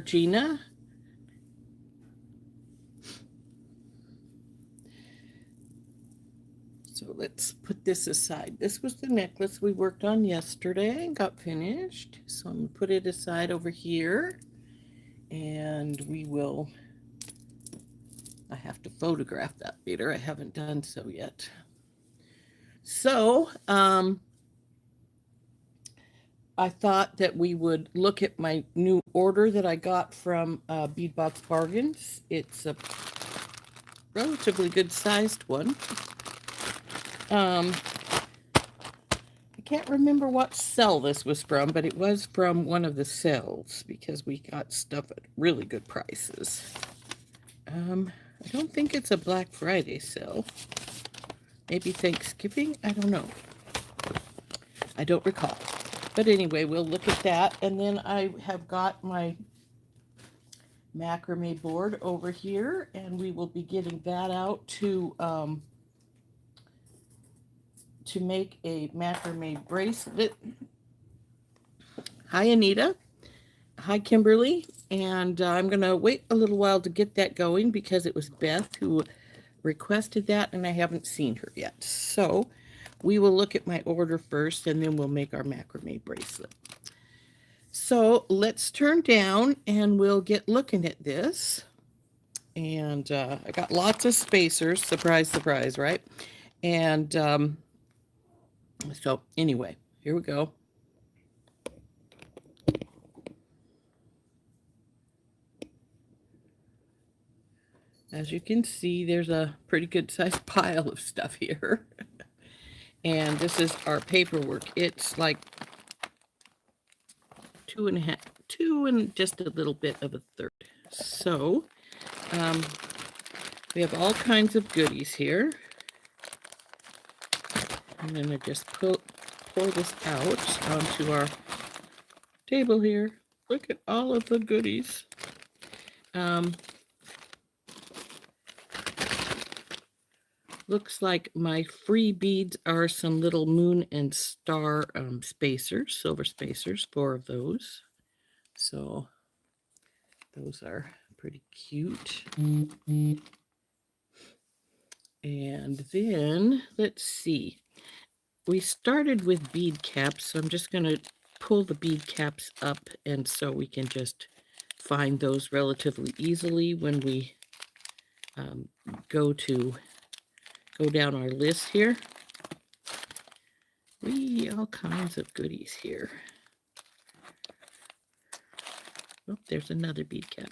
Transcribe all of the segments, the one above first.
Regina. So let's put this aside. This was the necklace we worked on yesterday and got finished. So I'm going to put it aside over here. And we will, I have to photograph that later. I haven't done so yet. So, I thought that we would look at my new order that I got from Beadbox Bargains. It's a relatively good sized one. I can't remember what cell this was from, but it was from one of the cells because we got stuff at really good prices. I don't think it's a Black Friday sale. Maybe Thanksgiving? I don't know. I don't recall. But anyway, we'll look at that. And then I have got my macrame board over here, and we will be getting that out to make a macrame bracelet. Hi, Anita. Hi, Kimberly. And I'm going to wait a little while to get that going because it was Beth who requested that, and I haven't seen her yet. So we will look at my order first, and then we'll make our macrame bracelet. So let's turn down, and we'll get looking at this. And I got lots of spacers. Surprise, surprise, right? And so anyway, here we go. As you can see, there's a pretty good sized pile of stuff here. And this is our paperwork. It's like 2.5, 2 and just a little bit of a third. So we have all kinds of goodies here. I'm going to just pour this out onto our table here. Look at all of the goodies. Looks like my free beads are some little moon and star spacers, silver spacers, 4 of those. So those are pretty cute. And then let's see. We started with bead caps, so I'm just going to pull the bead caps up, and so we can just find those relatively easily when we go down our list here. All kinds of goodies here. Oh, there's another bead cap.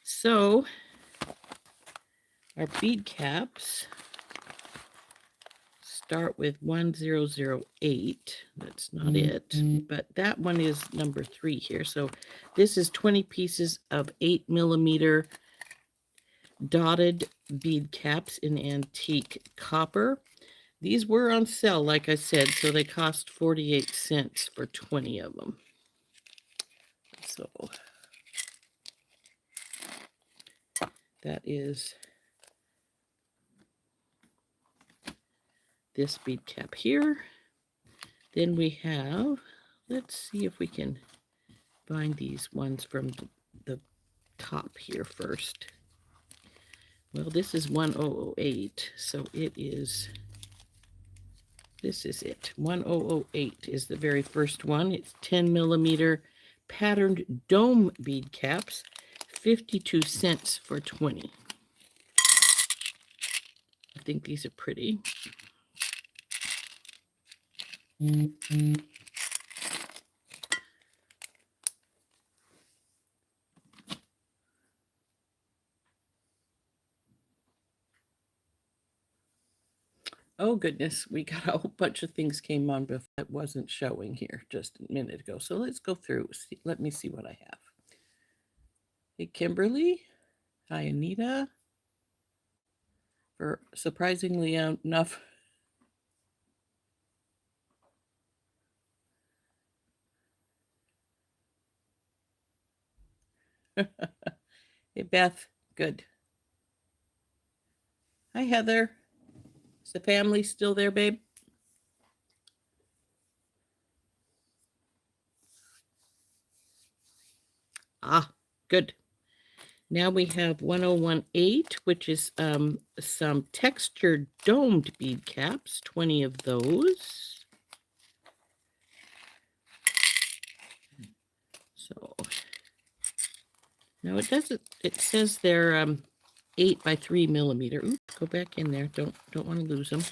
So our bead caps start with 1008. That's not it, but that one is number 3 here. So this is 20 pieces of 8mm dotted bead caps in antique copper. These were on sale, like I said, so they cost 48 cents for 20 of them. So that is this bead cap here. Then we have, let's see if we can find these ones from the top here first. Well, this is 1008, so this is it. 1008 is the very first one. It's 10mm patterned dome bead caps, 52 cents for 20. I think these are pretty. Oh goodness, we got a whole bunch of things came on before that wasn't showing here just a minute ago. So let's go through. Let me see what I have. Hey, Kimberly. Hi, Anita. For surprisingly enough, hey, Beth. Good. Hi, Heather. Is the family still there, babe? Ah, good. Now we have 1018, which is some textured domed bead caps, 20 of those. So now it says they're 8 by 3 millimeter. Oops, go back in there. Don't want to lose them.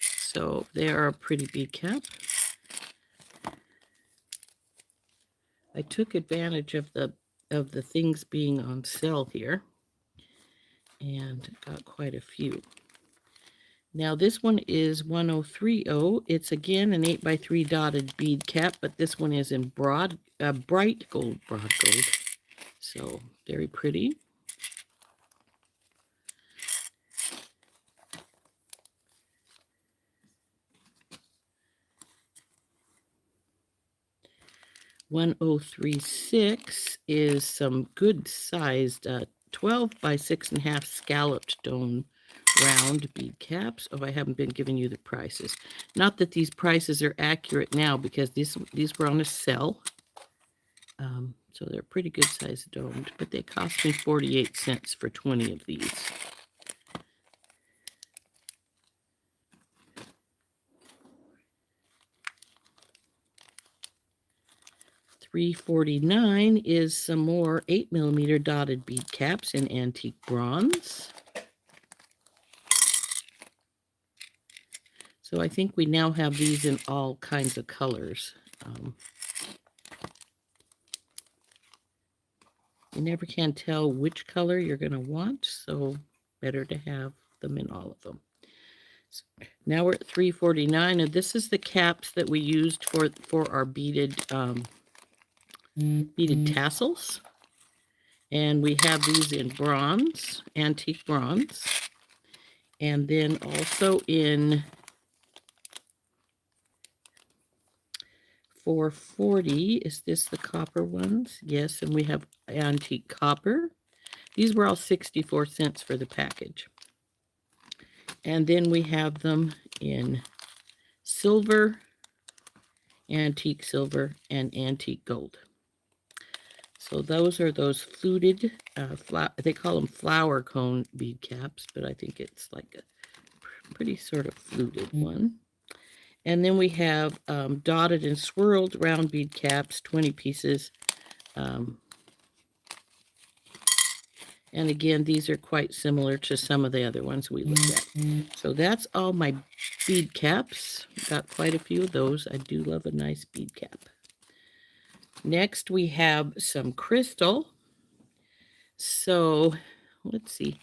So they are a pretty bead cap. I took advantage of the things being on sale here and got quite a few. Now this one is 1030. It's again an 8 by 3 dotted bead cap, but this one is in bright gold, broad gold. So very pretty. $1036 is some good sized 12 by 6.5 scalloped stone round bead caps. Oh, I haven't been giving you the prices. Not that these prices are accurate now because these were on a sale. So they're pretty good sized domed, but they cost me 48 cents for 20 of these. $3.49 is some more 8 millimeter dotted bead caps in antique bronze. So I think we now have these in all kinds of colors. You never can tell which color you're going to want, so better to have them in all of them. So now we're at $3.49, and this is the caps that we used for our beaded tassels. And we have these in bronze, antique bronze, and then also in $4.40. Is this the copper ones? Yes, and we have antique copper. These were all 64 cents for the package. And then we have them in silver, antique silver, and antique gold. So those are those fluted, they call them flower cone bead caps, but I think it's like a pretty sort of fluted one. And then we have dotted and swirled round bead caps, 20 pieces. And again, these are quite similar to some of the other ones we looked at. So that's all my bead caps. Got quite a few of those. I do love a nice bead cap. Next, we have some crystal. So let's see.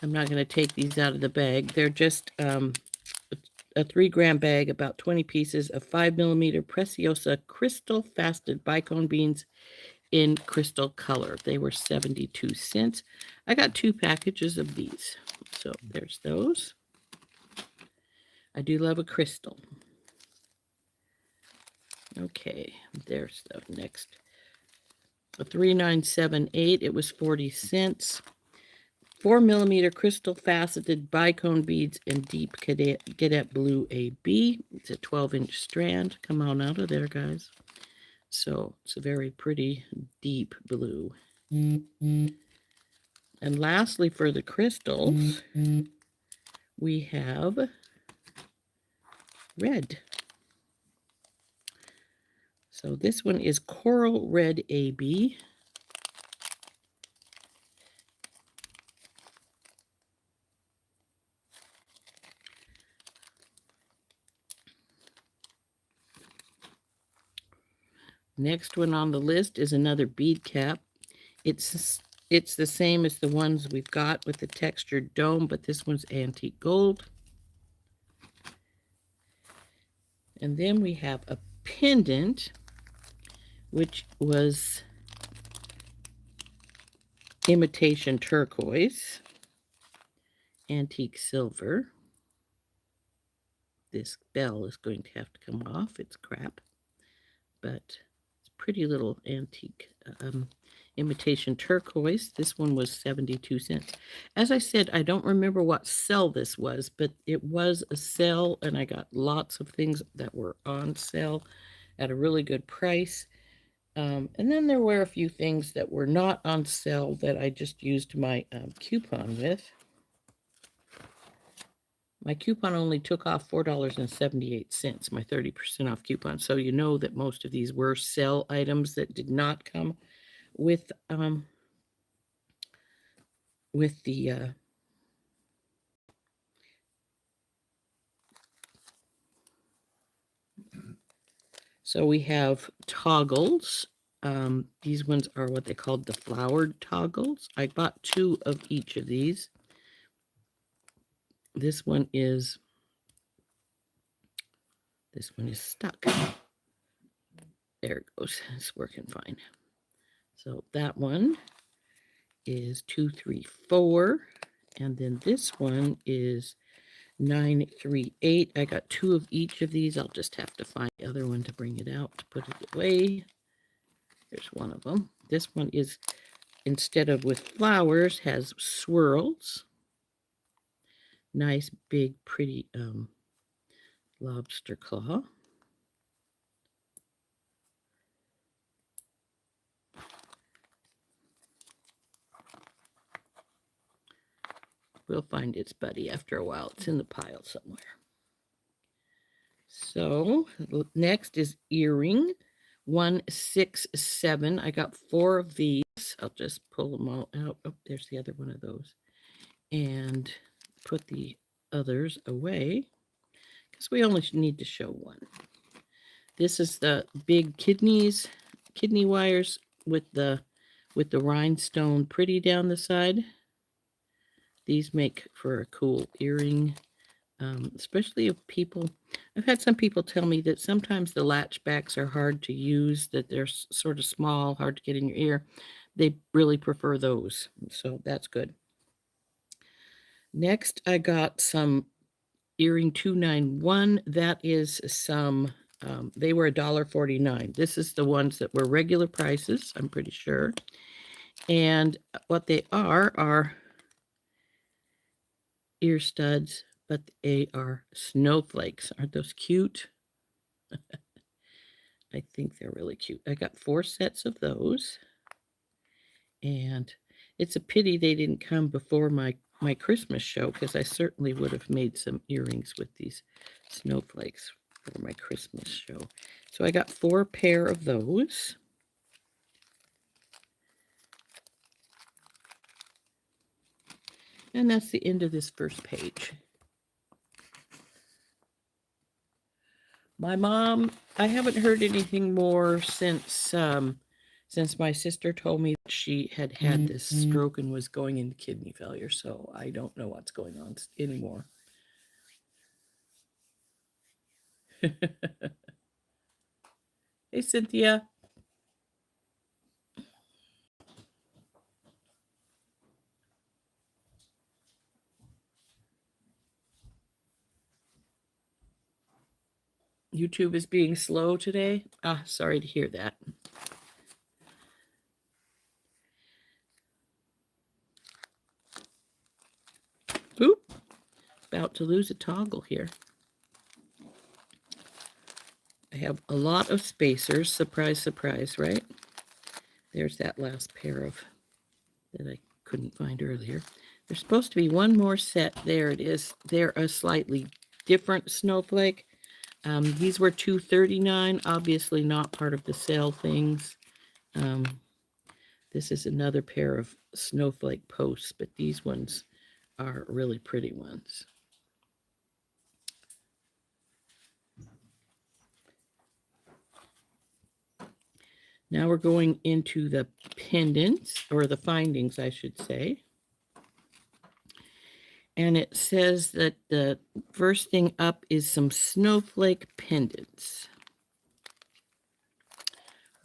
I'm not going to take these out of the bag. They're just a 3-gram bag, about 20 pieces of 5 millimeter Preciosa crystal faceted bicone beans in crystal color. They were 72 cents. I got 2 packages of these. So there's those. I do love a crystal. Okay, there's the next. A 3978, it was 40 cents. 4 millimeter crystal faceted bicone beads in deep cadet blue AB. It's a 12-inch strand. Come on out of there, guys. So it's a very pretty deep blue. And lastly, for the crystals, we have red. So this one is Coral Red AB. Next one on the list is another bead cap. It's the same as the ones we've got with the textured dome, but this one's antique gold. And then we have a pendant, which was imitation turquoise, antique silver. This bell is going to have to come off. It's crap, but it's pretty little antique imitation turquoise. This one was 72 cents. As I said, I don't remember what sale this was, but it was a sale, and I got lots of things that were on sale at a really good price. And then there were a few things that were not on sale that I just used my coupon with. My coupon only took off $4.78, my 30% off coupon. So you know that most of these were sale items that did not come with the so we have toggles. These ones are what they called the flowered toggles. I bought 2 of each of these. This one is stuck. There it goes. It's working fine. So that one is 2, 3, 4. And then this one is 9, 3, 8. I got 2 of each of these. I'll just have to find the other one to bring it out to put it away. There's one of them. This one is, instead of with flowers, has swirls. Nice, big, pretty lobster claw. We'll find its buddy after a while. It's in the pile somewhere. So next is earring 1, 6, 7. I got 4 of these. I'll just pull them all out. Oh, there's the other one of those. And put the others away because we only need to show one. This is the big kidney wires with the rhinestone pretty down the side. These make for a cool earring, especially if people, I've had some people tell me that sometimes the latchbacks are hard to use, that they're sort of small, hard to get in your ear. They really prefer those, so that's good. Next, I got some earring 291. That is some, they were $1.49. This is the ones that were regular prices, I'm pretty sure. And what they are ear studs, but they are snowflakes. Aren't those cute? I think they're really cute. I got 4 sets of those. And it's a pity they didn't come before my Christmas show, because I certainly would have made some earrings with these snowflakes for my Christmas show. So I got 4 pair of those. And that's the end of this first page. My mom, I haven't heard anything more since my sister told me that she had this stroke and was going into kidney failure. So I don't know what's going on anymore. Hey, Cynthia. YouTube is being slow today. Sorry to hear that. Oop, about to lose a toggle here. I have a lot of spacers. Surprise, surprise, right? There's that last pair of that I couldn't find earlier. There's supposed to be one more set. There it is. They're a slightly different snowflake. These were $2.39, obviously not part of the sale things. This is another pair of snowflake posts, but these ones are really pretty ones. Now we're going into the pendants, or the findings, I should say. And it says that the first thing up is some snowflake pendants.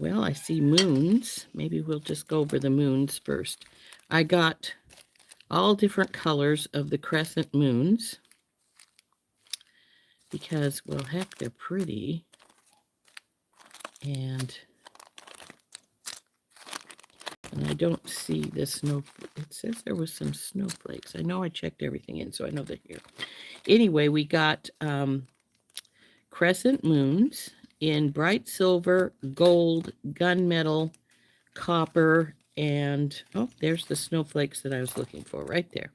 Well, I see moons. Maybe we'll just go over the moons first. I got all different colors of the crescent moons because, well, heck, they're pretty. And I don't see the snow. It says there was some snowflakes. I know I checked everything in, so I know they're here. Anyway, we got crescent moons, in bright silver, gold, gunmetal, copper, and oh, there's the snowflakes that I was looking for right there.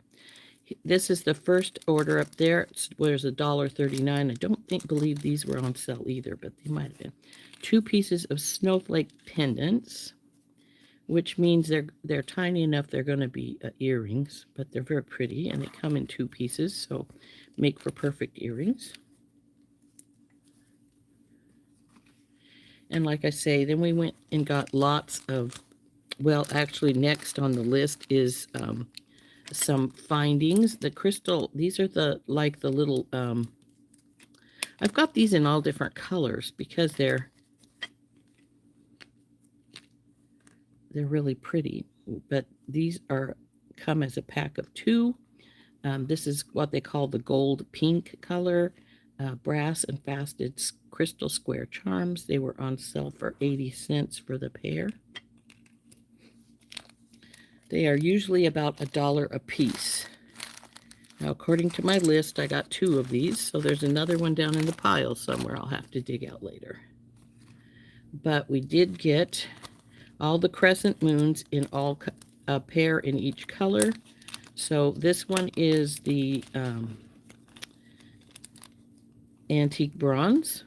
This is the first order up there. It was $1.39. I don't believe these were on sale either, but they might have been. 2 pieces of snowflake pendants, which means they're tiny enough they're going to be earrings, but they're very pretty, and they come in 2 pieces, so make for perfect earrings. And like I say, then we went and got lots of, well, actually next on the list is some findings. The crystal, these are the little, I've got these in all different colors because they're really pretty, but these come as a pack of 2. This is what they call the gold pink color, brass and faceted crystal square charms. They were on sale for 80 cents for the pair. They are usually about $1 a piece. Now, according to my list, I got 2 of these, so there's another one down in the pile somewhere I'll have to dig out later. But we did get all the crescent moons in a pair in each color. So this one is the antique bronze.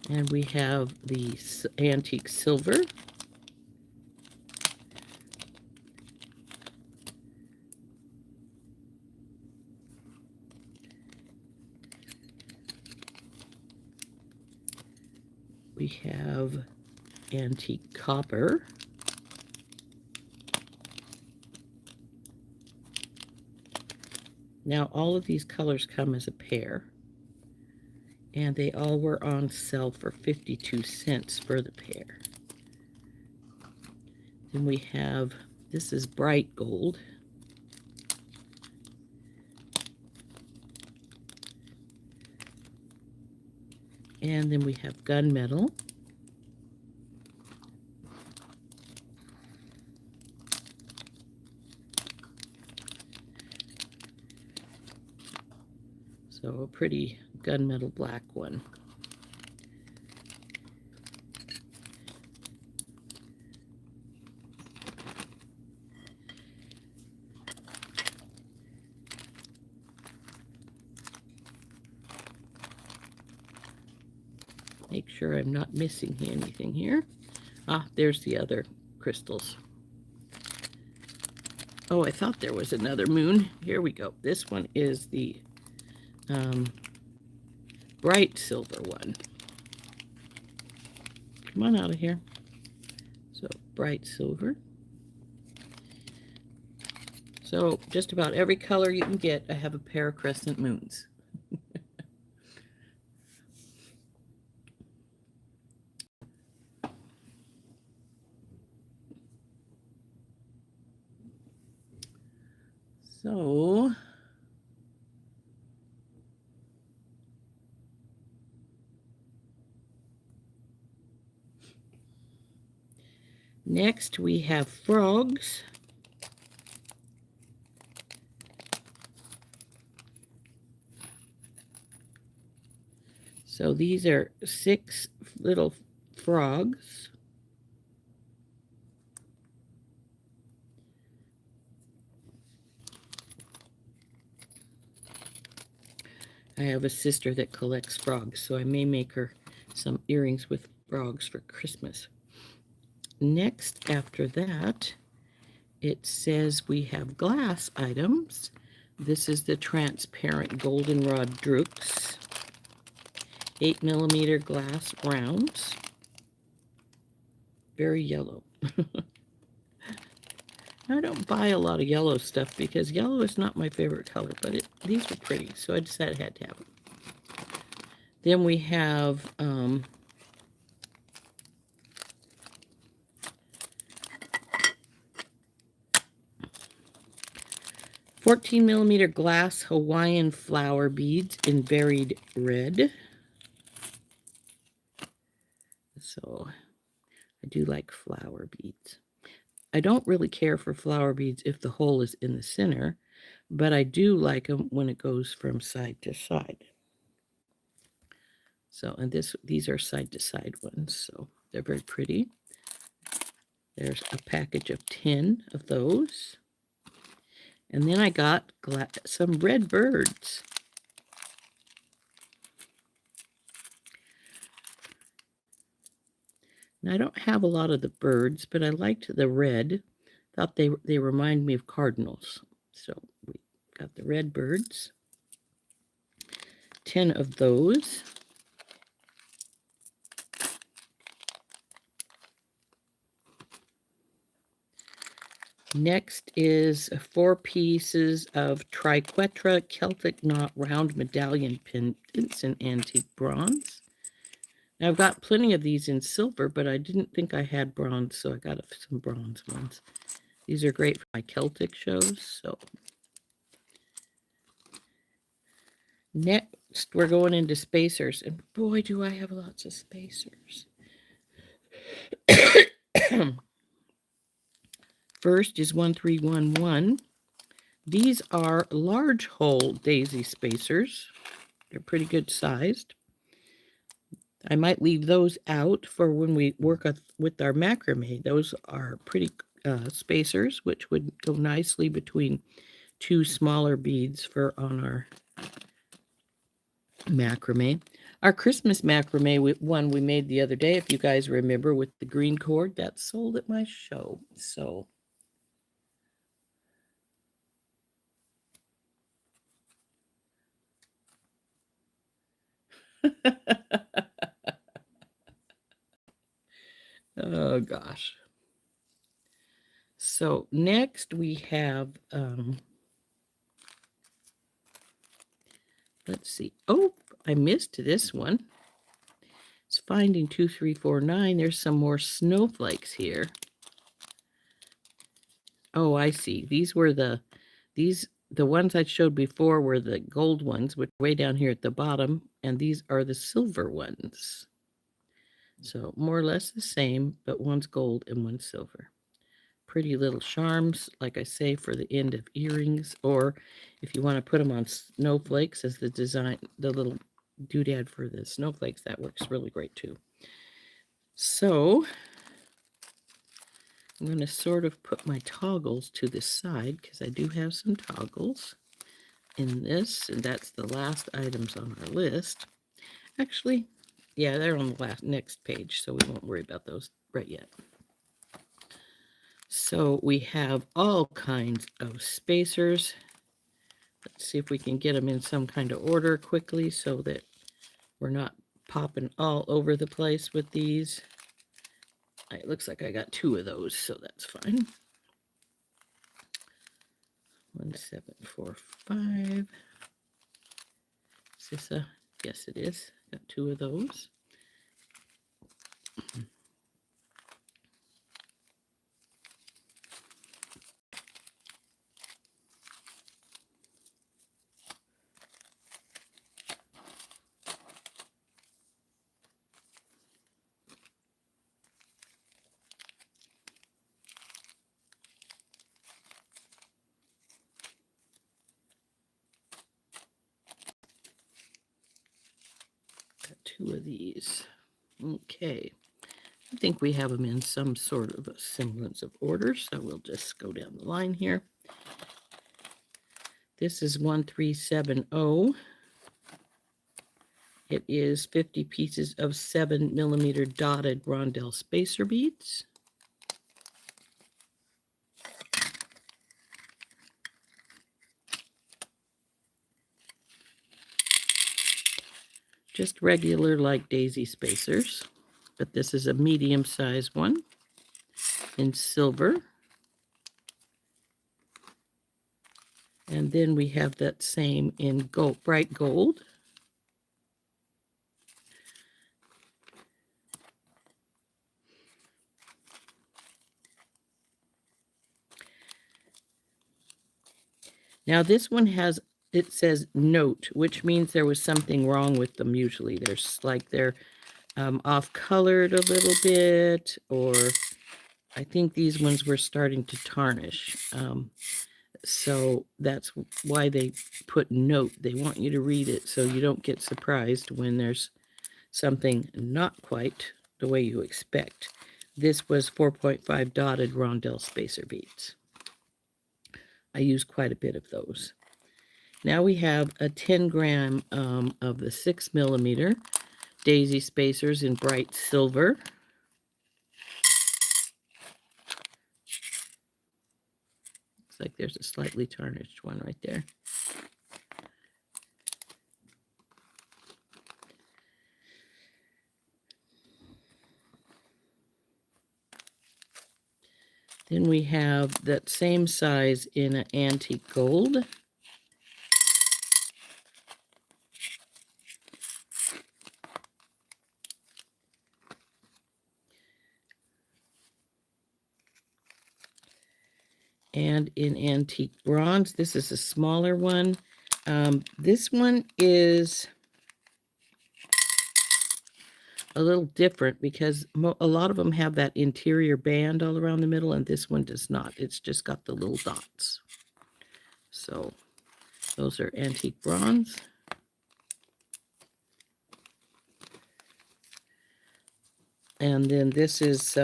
And we have the antique silver. We have antique copper. Now, all of these colors come as a pair, and they all were on sale for 52 cents for the pair. Then we have, this is bright gold. And then we have gunmetal. So a pretty gunmetal black one. Make sure I'm not missing anything here. Ah, there's the other crystals. Oh, I thought there was another moon. Here we go. This one is the bright silver one. Come on out of here. So, bright silver. So, just about every color you can get, I have a pair of crescent moons. So, next we have frogs. So these are 6 little frogs. I have a sister that collects frogs, so I may make her some earrings with frogs for Christmas. Next, after that, it says we have glass items. This is the transparent goldenrod drooks, 8mm glass rounds, very yellow. I don't buy a lot of yellow stuff because yellow is not my favorite color, but these were pretty, so I decided I had to have them. Then we have 14mm glass Hawaiian flower beads in varied red. So I do like flower beads. I don't really care for flower beads if the hole is in the center, but I do like them when it goes from side to side. So, and these are side to side ones, so they're very pretty. There's a package of 10 of those. And then I got some red birds. And I don't have a lot of the birds, but I liked the red. Thought they remind me of cardinals. So we got the red birds. 10 of those. Next is 4 pieces of triquetra Celtic knot round medallion pendants in antique bronze. Now, I've got plenty of these in silver, but I didn't think I had bronze, so I got some bronze ones. These are great for my Celtic shows. So next, we're going into spacers, and boy, do I have lots of spacers. First is 1311. These are large hole daisy spacers. They're pretty good sized. I might leave those out for when we work with our macrame. Those are pretty spacers, which would go nicely between 2 smaller beads for on our macrame. Our Christmas macrame one we made the other day, if you guys remember, with the green cord, that's sold at my show. So oh gosh. So next we have let's see. Oh, I missed this one. It's finding 2349. There's some more snowflakes here. Oh, I see. These were the ones I showed before were the gold ones, which are way down here at the bottom, and these are the silver ones. So more or less the same, but one's gold and one's silver. Pretty little charms, like I say, for the end of earrings, or if you want to put them on snowflakes as the design, the little doodad for the snowflakes, that works really great too. So I'm going to sort of put my toggles to the side because I do have some toggles in this, and that's the last items on our list. Actually, yeah, they're on the next page, so we won't worry about those right yet. So we have all kinds of spacers. Let's see if we can get them in some kind of order quickly so that we're not popping all over the place with these. It looks like I got 2 of those, so that's fine. 1745. Is this a? Yes, it is. Got 2 of those. Got 2 of these. Okay. I think we have them in some sort of a semblance of order, so we'll just go down the line here. This is 1370. It is 50 pieces of 7mm dotted rondelle spacer beads. Just regular like daisy spacers, but this is a medium size one in silver. And then we have that same in gold, bright gold. Now this one has, it says note, which means there was something wrong with them usually. There's like they're off colored a little bit, or I think these ones were starting to tarnish. So that's why they put note. They want you to read it so you don't get surprised when there's something not quite the way you expect. This was 4.5 dotted rondelle spacer beads. I use quite a bit of those. Now we have a 10 gram of the 6mm daisy spacers in bright silver. Looks like there's a slightly tarnished one right there. Then we have that same size in an antique gold. And in antique bronze, this is a smaller one. This one is a little different because a lot of them have that interior band all around the middle, and this one does not. It's just got the little dots. So those are antique bronze. And then this is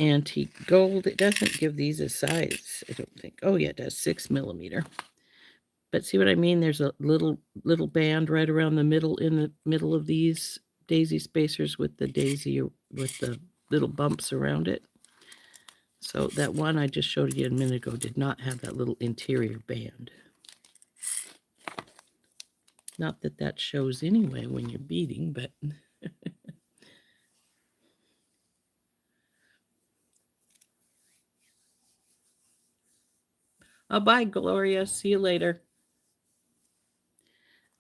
antique gold. It doesn't give these a size, I don't think. Oh yeah, it does, 6mm. But see what I mean? There's a little band right around the middle, in the middle of these daisy spacers with the daisy, with the little bumps around it. So that one I just showed you a minute ago did not have that little interior band. Not that that shows anyway when you're beading, but... Oh, bye, Gloria. See you later.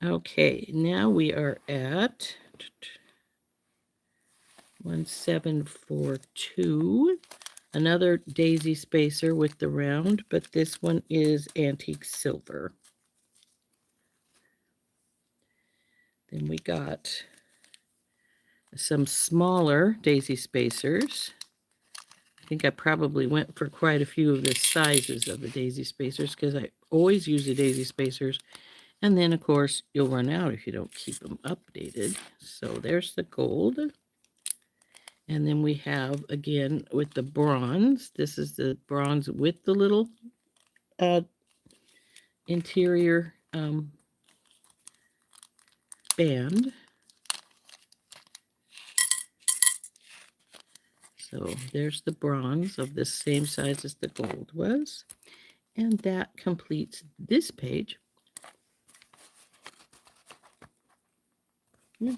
Okay, now we are at 1742. Another daisy spacer with the round, but this one is antique silver. Then we got some smaller daisy spacers. I think I probably went for quite a few of the sizes of the daisy spacers because I always use the daisy spacers. And then, of course, you'll run out if you don't keep them updated. So there's the gold. And then we have, again, with the bronze. This is the bronze with the little interior band. So there's the bronze of the same size as the gold was. And that completes this page. Yeah.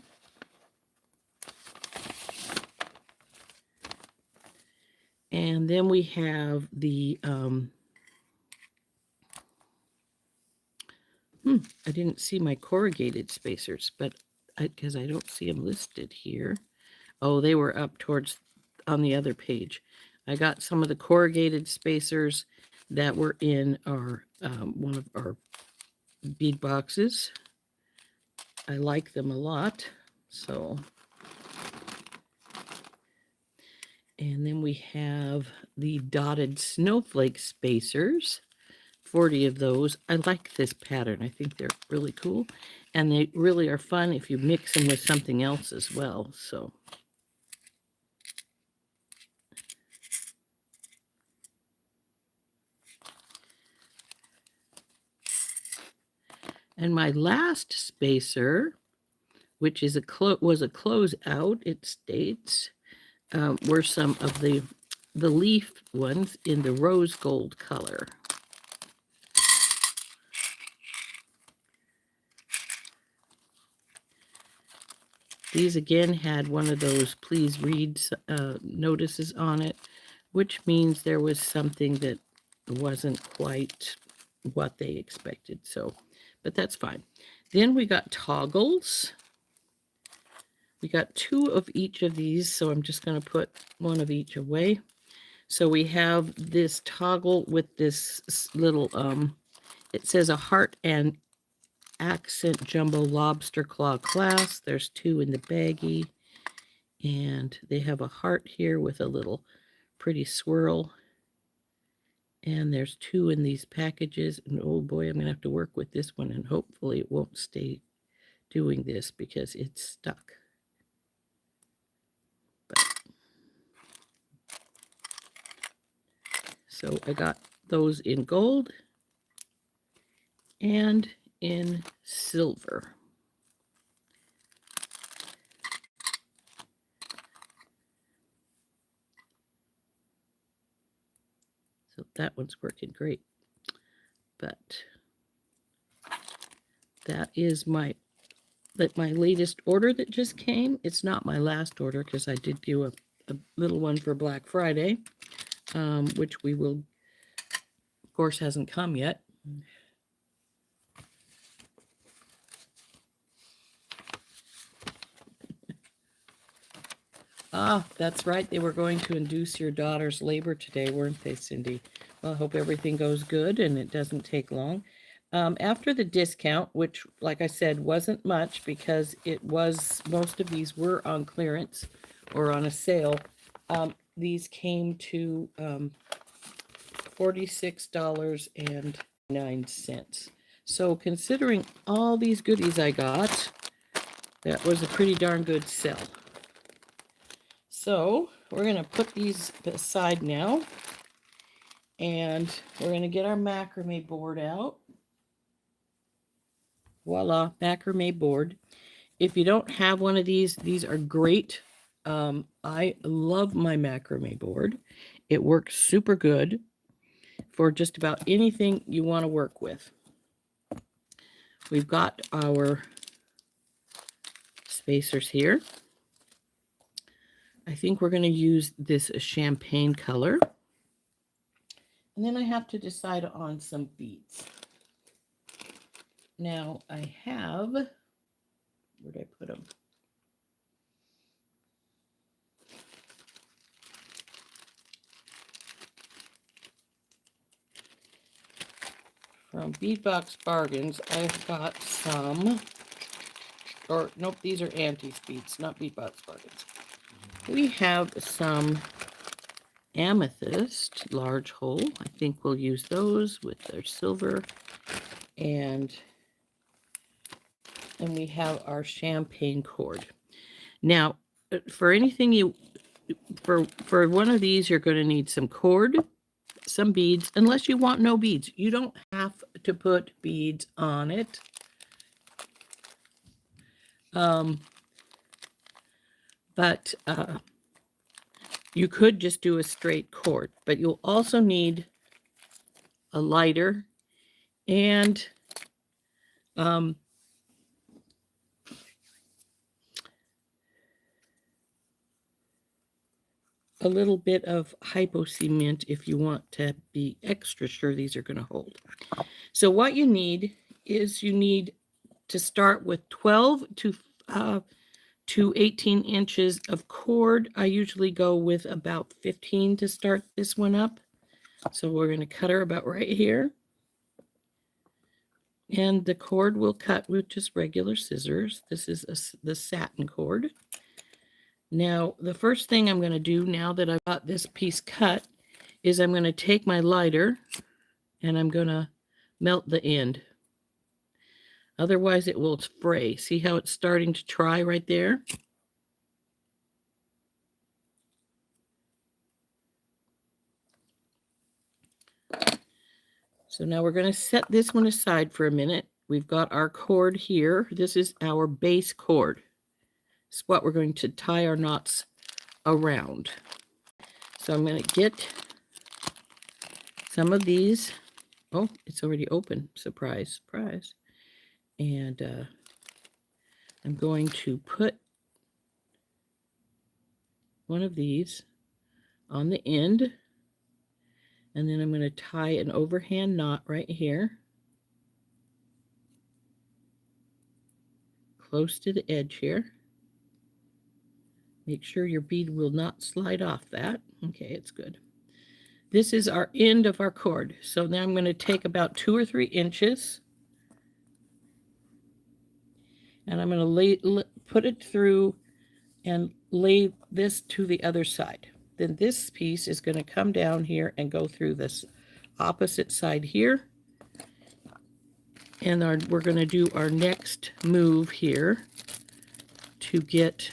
And then we have the, I didn't see my corrugated spacers, but because I don't see them listed here. Oh, they were up towards, on the other page. I got some of the corrugated spacers that were in our, one of our bead boxes. I like them a lot, so. And then we have the dotted snowflake spacers, 40 of those. I like this pattern. I think they're really cool. And they really are fun if you mix them with something else as well. So. And my last spacer, which is was a closeout, it states, were some of the leaf ones in the rose gold color. These again had one of those please read notices on it, which means there was something that wasn't quite what they expected. So, but that's fine. Then we got toggles. We got 2 of each of these, so I'm just going to put one of each away. So we have this toggle with this little, it says a heart and accent jumbo lobster claw clasp. There's 2 in the baggie. And they have a heart here with a little pretty swirl. And there's 2 in these packages. And oh boy, I'm going to have to work with this one. And hopefully it won't stay doing this because it's stuck. So I got those in gold and in silver. So that one's working great. But that is my latest order that just came. It's not my last order because I did do a little one for Black Friday, which we will, of course, hasn't come yet. Ah, that's right. They were going to induce your daughter's labor today, weren't they, Cindy? Well, I hope everything goes good and it doesn't take long. After the discount, which, like I said, wasn't much because most of these were on clearance or on a sale. These came to $46.09. So considering all these goodies I got, that was a pretty darn good sell. So we're going to put these aside now, and we're going to get our macrame board out. Voila, macrame board. If you don't have one of these are great. I love my macrame board. It works super good for just about anything you want to work with. We've got our spacers here. I think we're going to use this champagne color. And then I have to decide on some beads. Now I have, where did I put them? From Beadbox Bargains, I've got some, or nope, these are Auntie's beads, not Beadbox Bargains. We have some amethyst large hole. I think we'll use those with their silver. And we have our champagne cord. Now, for anything for one of these, you're going to need some cord, some beads, unless you want no beads. You don't have to put beads on it. But you could just do a straight cord, but you'll also need a lighter and a little bit of hypo cement if you want to be extra sure these are going to hold. So what you need is you need to start with 12 to 18 inches of cord. I usually go with about 15 to start this one up. So we're going to cut her about right here. And the cord will cut with just regular scissors. This is the satin cord. Now, the first thing I'm going to do now that I've got this piece cut is I'm going to take my lighter and I'm going to melt the end. Otherwise, it will spray. See how it's starting to try right there? So now we're going to set this one aside for a minute. We've got our cord here. This is our base cord. It's what we're going to tie our knots around. So I'm going to get some of these. Oh, it's already open. Surprise, surprise. And I'm going to put one of these on the end. And then I'm going to tie an overhand knot right here. Close to the edge here. Make sure your bead will not slide off that. Okay, it's good. This is our end of our cord. So now I'm going to take about 2 or 3 inches. And I'm going to put it through and lay this to the other side. Then this piece is going to come down here and go through this opposite side here. And we're going to do our next move here to get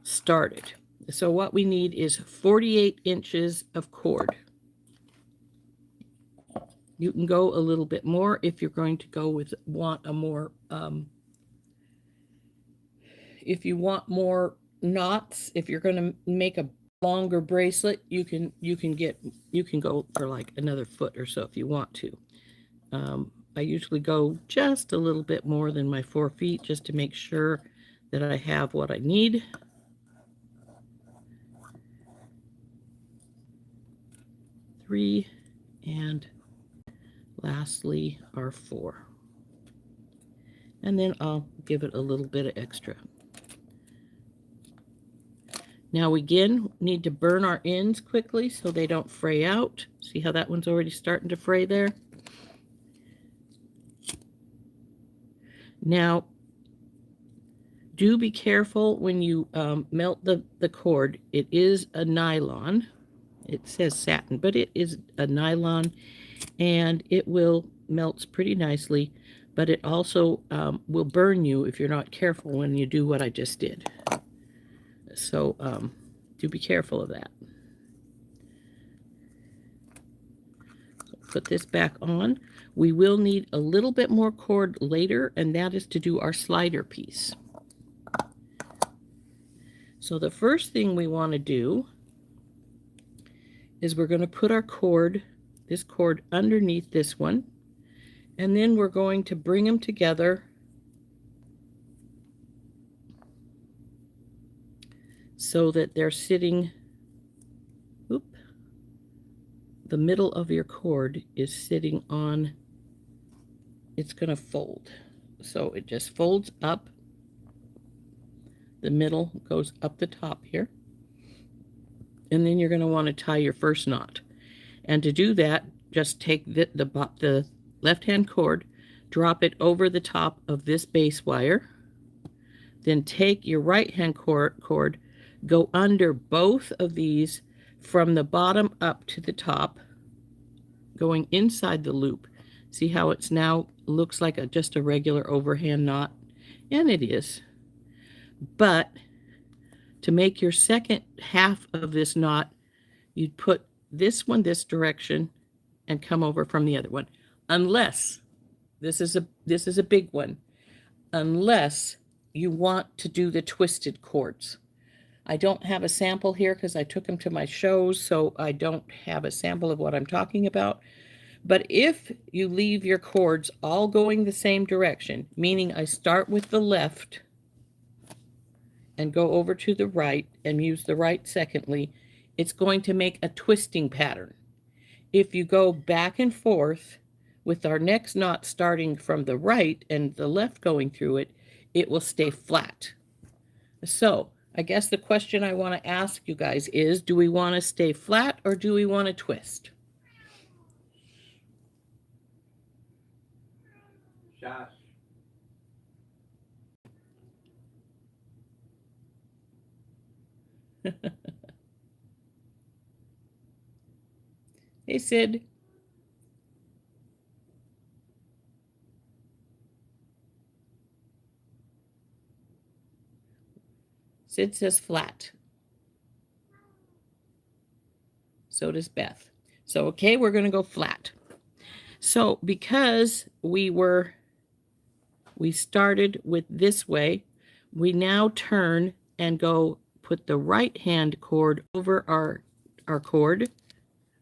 started. So what we need is 48 inches of cord. You can go a little bit more if you're going to want a more, if you want more knots, if you're going to make a longer bracelet, you can go for like another foot or so if you want to. I usually go just a little bit more than my 4 feet just to make sure that I have what I need. Three, and lastly our 4. And then I'll give it a little bit of extra. Now we again need to burn our ends quickly so they don't fray out. See how that one's already starting to fray there? Now, do be careful when you melt the cord. It is a nylon. It says satin, but it is a nylon, and it will melts pretty nicely, but it also will burn you if you're not careful when you do what I just did. So do be careful of that. Put this back on. We will need a little bit more cord later, and that is to do our slider piece. So the first thing we want to do is we're going to put our cord, this cord, underneath this one, and then we're going to bring them together so that they're sitting, the middle of your cord is sitting on, it's going to fold. So it just folds up. The middle goes up the top here. And then you're going to want to tie your first knot. And to do that, just take the left-hand cord, drop it over the top of this base wire. Then take your right-hand cord, go under both of these from the bottom up to the top, going inside the loop. See how it's now looks like just a regular overhand knot? And it is. But to make your second half of this knot, you'd put this one this direction and come over from the other one. Unless, this is a big one, unless you want to do the twisted cords. I don't have a sample here because I took them to my shows, so I don't have a sample of what I'm talking about. But if you leave your cords all going the same direction, meaning I start with the left and go over to the right and use the right secondly, it's going to make a twisting pattern. If you go back and forth with our next knot starting from the right and the left going through it, it will stay flat. So I guess the question I want to ask you guys is, do we want to stay flat or do we want to twist? Josh. Hey, Sid. Sid says flat. So does Beth. So, okay, we're going to go flat. So, because we started with this way, we now turn and go put the right hand cord over our cord,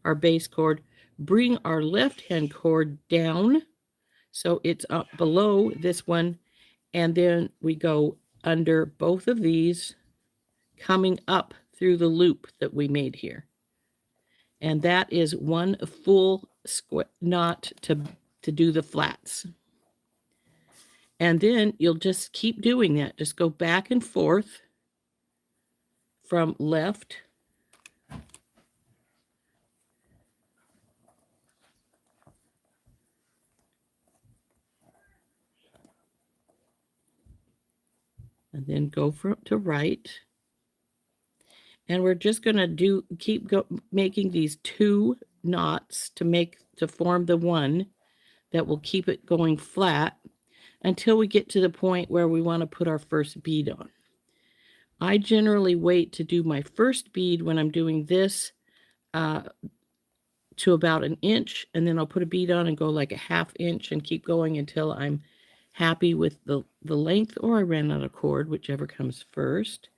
our base cord, bring our left hand cord down so it's up below this one, and then we go under both of these, coming up through the loop that we made here. And that is one full knot to do the flats. And then you'll just keep doing that. Just go back and forth from left and then go to right. And we're just going to keep making these 2 knots to form the one that will keep it going flat until we get to the point where we want to put our first bead on. I generally wait to do my first bead when I'm doing this to about 1 inch, and then I'll put a bead on and go like a 1/2 inch and keep going until I'm happy with the length, or I ran out of cord, whichever comes first.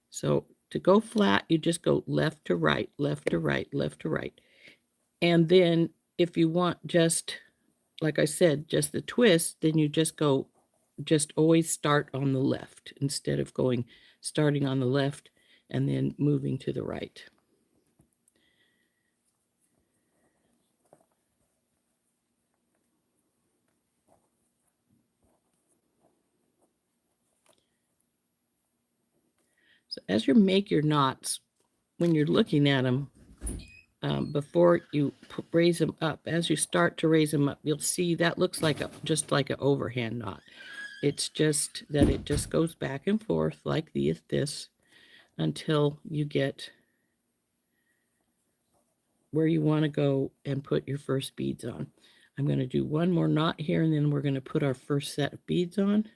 So to go flat, you just go left to right, left to right, left to right. And then if you want just, like I said, just the twist, then you just always start on the left instead of starting on the left and then moving to the right. So as you make your knots, when you're looking at them, before you raise them up, as you start to raise them up, you'll see that looks like just like an overhand knot. It's just that it just goes back and forth like this until you get where you want to go and put your first beads on. I'm going to do one more knot here, and then we're going to put our first set of beads on.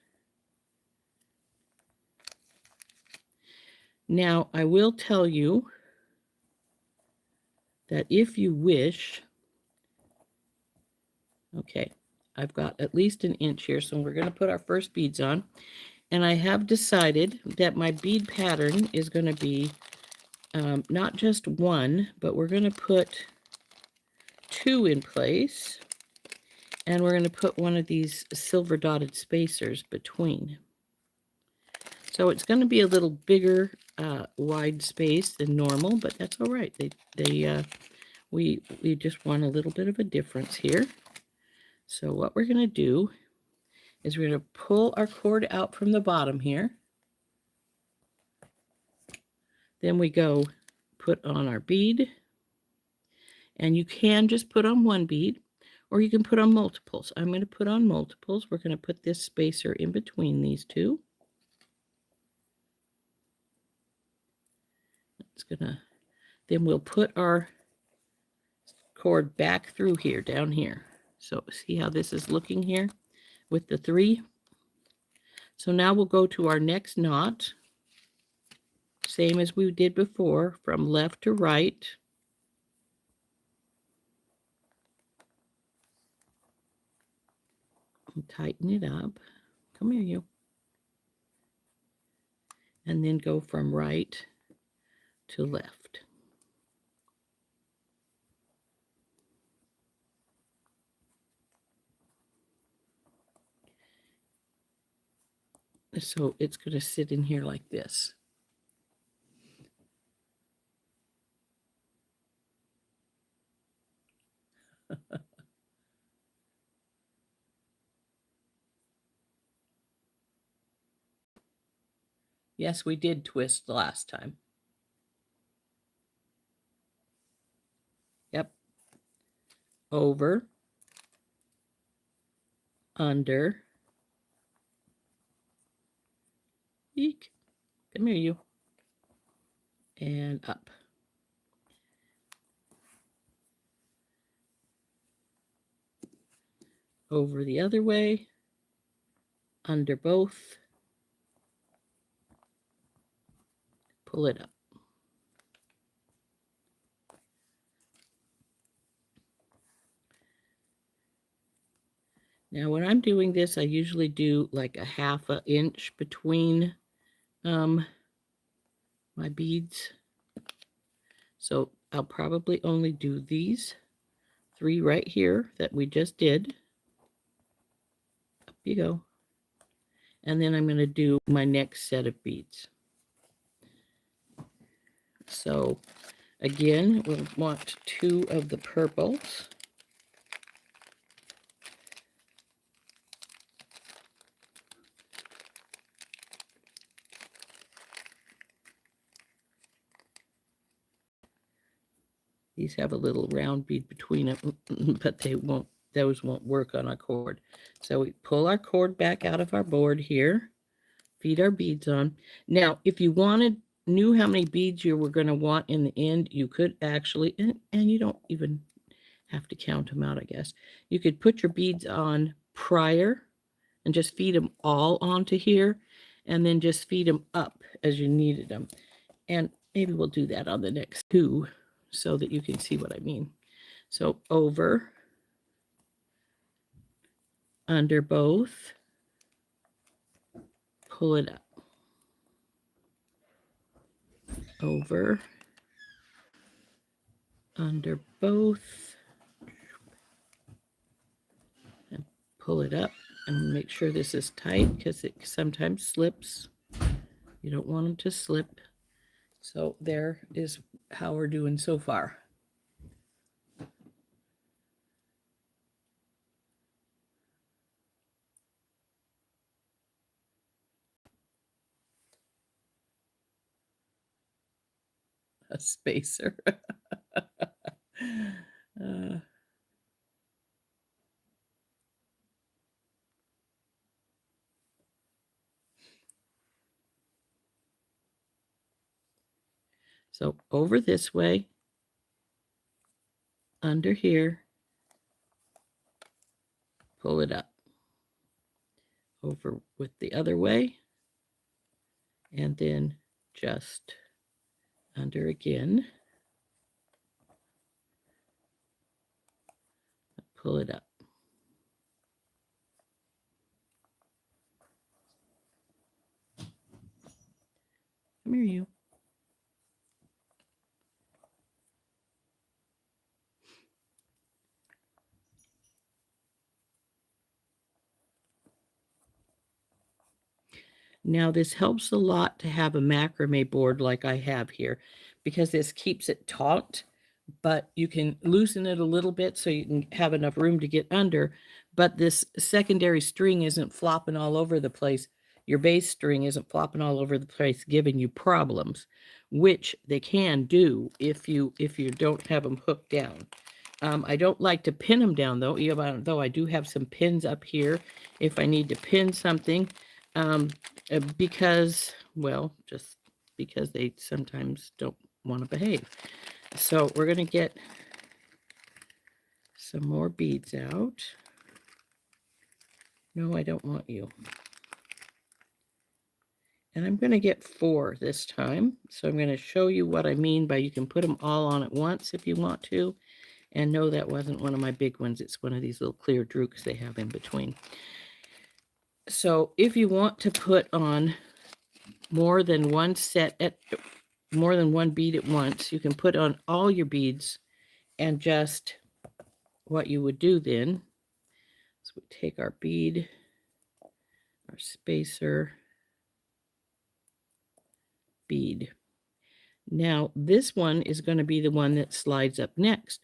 Now, I will tell you that if you wish, okay, I've got at least 1 inch here, so we're going to put our first beads on. And I have decided that my bead pattern is going to be not just 1, but we're going to put 2 in place. And we're going to put one of these silver dotted spacers between. So it's going to be a little bigger wide space than normal, but that's all right. We just want a little bit of a difference here. So what we're going to do is we're going to pull our cord out from the bottom here. Then we go put on our bead. And you can just put on 1 bead, or you can put on multiples. I'm going to put on multiples. We're going to put this spacer in between these 2. Then we'll put our cord back through here, down here. So see how this is looking here with the 3? So now we'll go to our next knot, same as we did before, from left to right. And tighten it up. Come here, you. And then go from right to left. So it's going to sit in here like this. Yes, we did twist the last time. Yep. Over, under, eek, come here, you, and up. Over the other way, under both, pull it up. Now when I'm doing this, I usually do like a 1/2 inch between my beads. So I'll probably only do these 3 right here that we just did. Up you go. And then I'm going to do my next set of beads. So again, we'll want 2 of the purples. These have a little round bead between them, but those won't work on a cord. So we pull our cord back out of our board here, feed our beads on. Now, if you knew how many beads you were going to want in the end, you could actually, and you don't even have to count them out, I guess. You could put your beads on prior and just feed them all onto here, and then just feed them up as you needed them. And maybe we'll do that on the next two so that you can see what I mean. So over, under both, pull it up. Over, under both, and pull it up, and make sure this is tight because it sometimes slips. You don't want them to slip. So there is how we're doing so far. A spacer. So over this way, under here, pull it up. Over with the other way, and then just under again, pull it up. Come here, you. Now this helps a lot to have a macrame board like I have here, because this keeps it taut, but you can loosen it a little bit so you can have enough room to get under, but this secondary string isn't flopping all over the place. Your base string isn't flopping all over the place, giving you problems, which they can do if you don't have them hooked down. I don't like to pin them down, though, even though I do have some pins up here if I need to pin something, because, well, just because they sometimes don't want to behave. So we're going to get some more beads out. No, I don't want you. And I'm going to get 4 this time. So I'm going to show you what I mean by you can put them all on at once if you want to. And no, that wasn't one of my big ones. It's one of these little clear drooks they have in between. So if you want to put on more than one more than one bead at once, you can put on all your beads, and just what you would do then is we take our bead, our spacer, bead. Now this one is going to be the one that slides up next,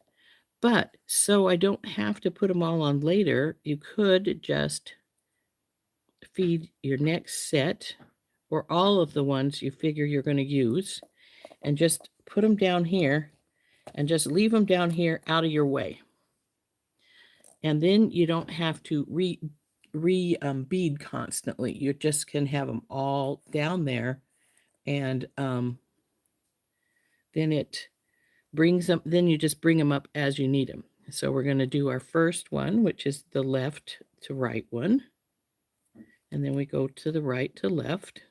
but so I don't have to put them all on later, you could just feed your next set or all of the ones you figure you're going to use and just put them down here and just leave them down here out of your way. And then you don't have to bead constantly. You just can have them all down there, and then it brings them, then you just bring them up as you need them. So we're going to do our first one, which is the left to right one. And then we go to the right to left.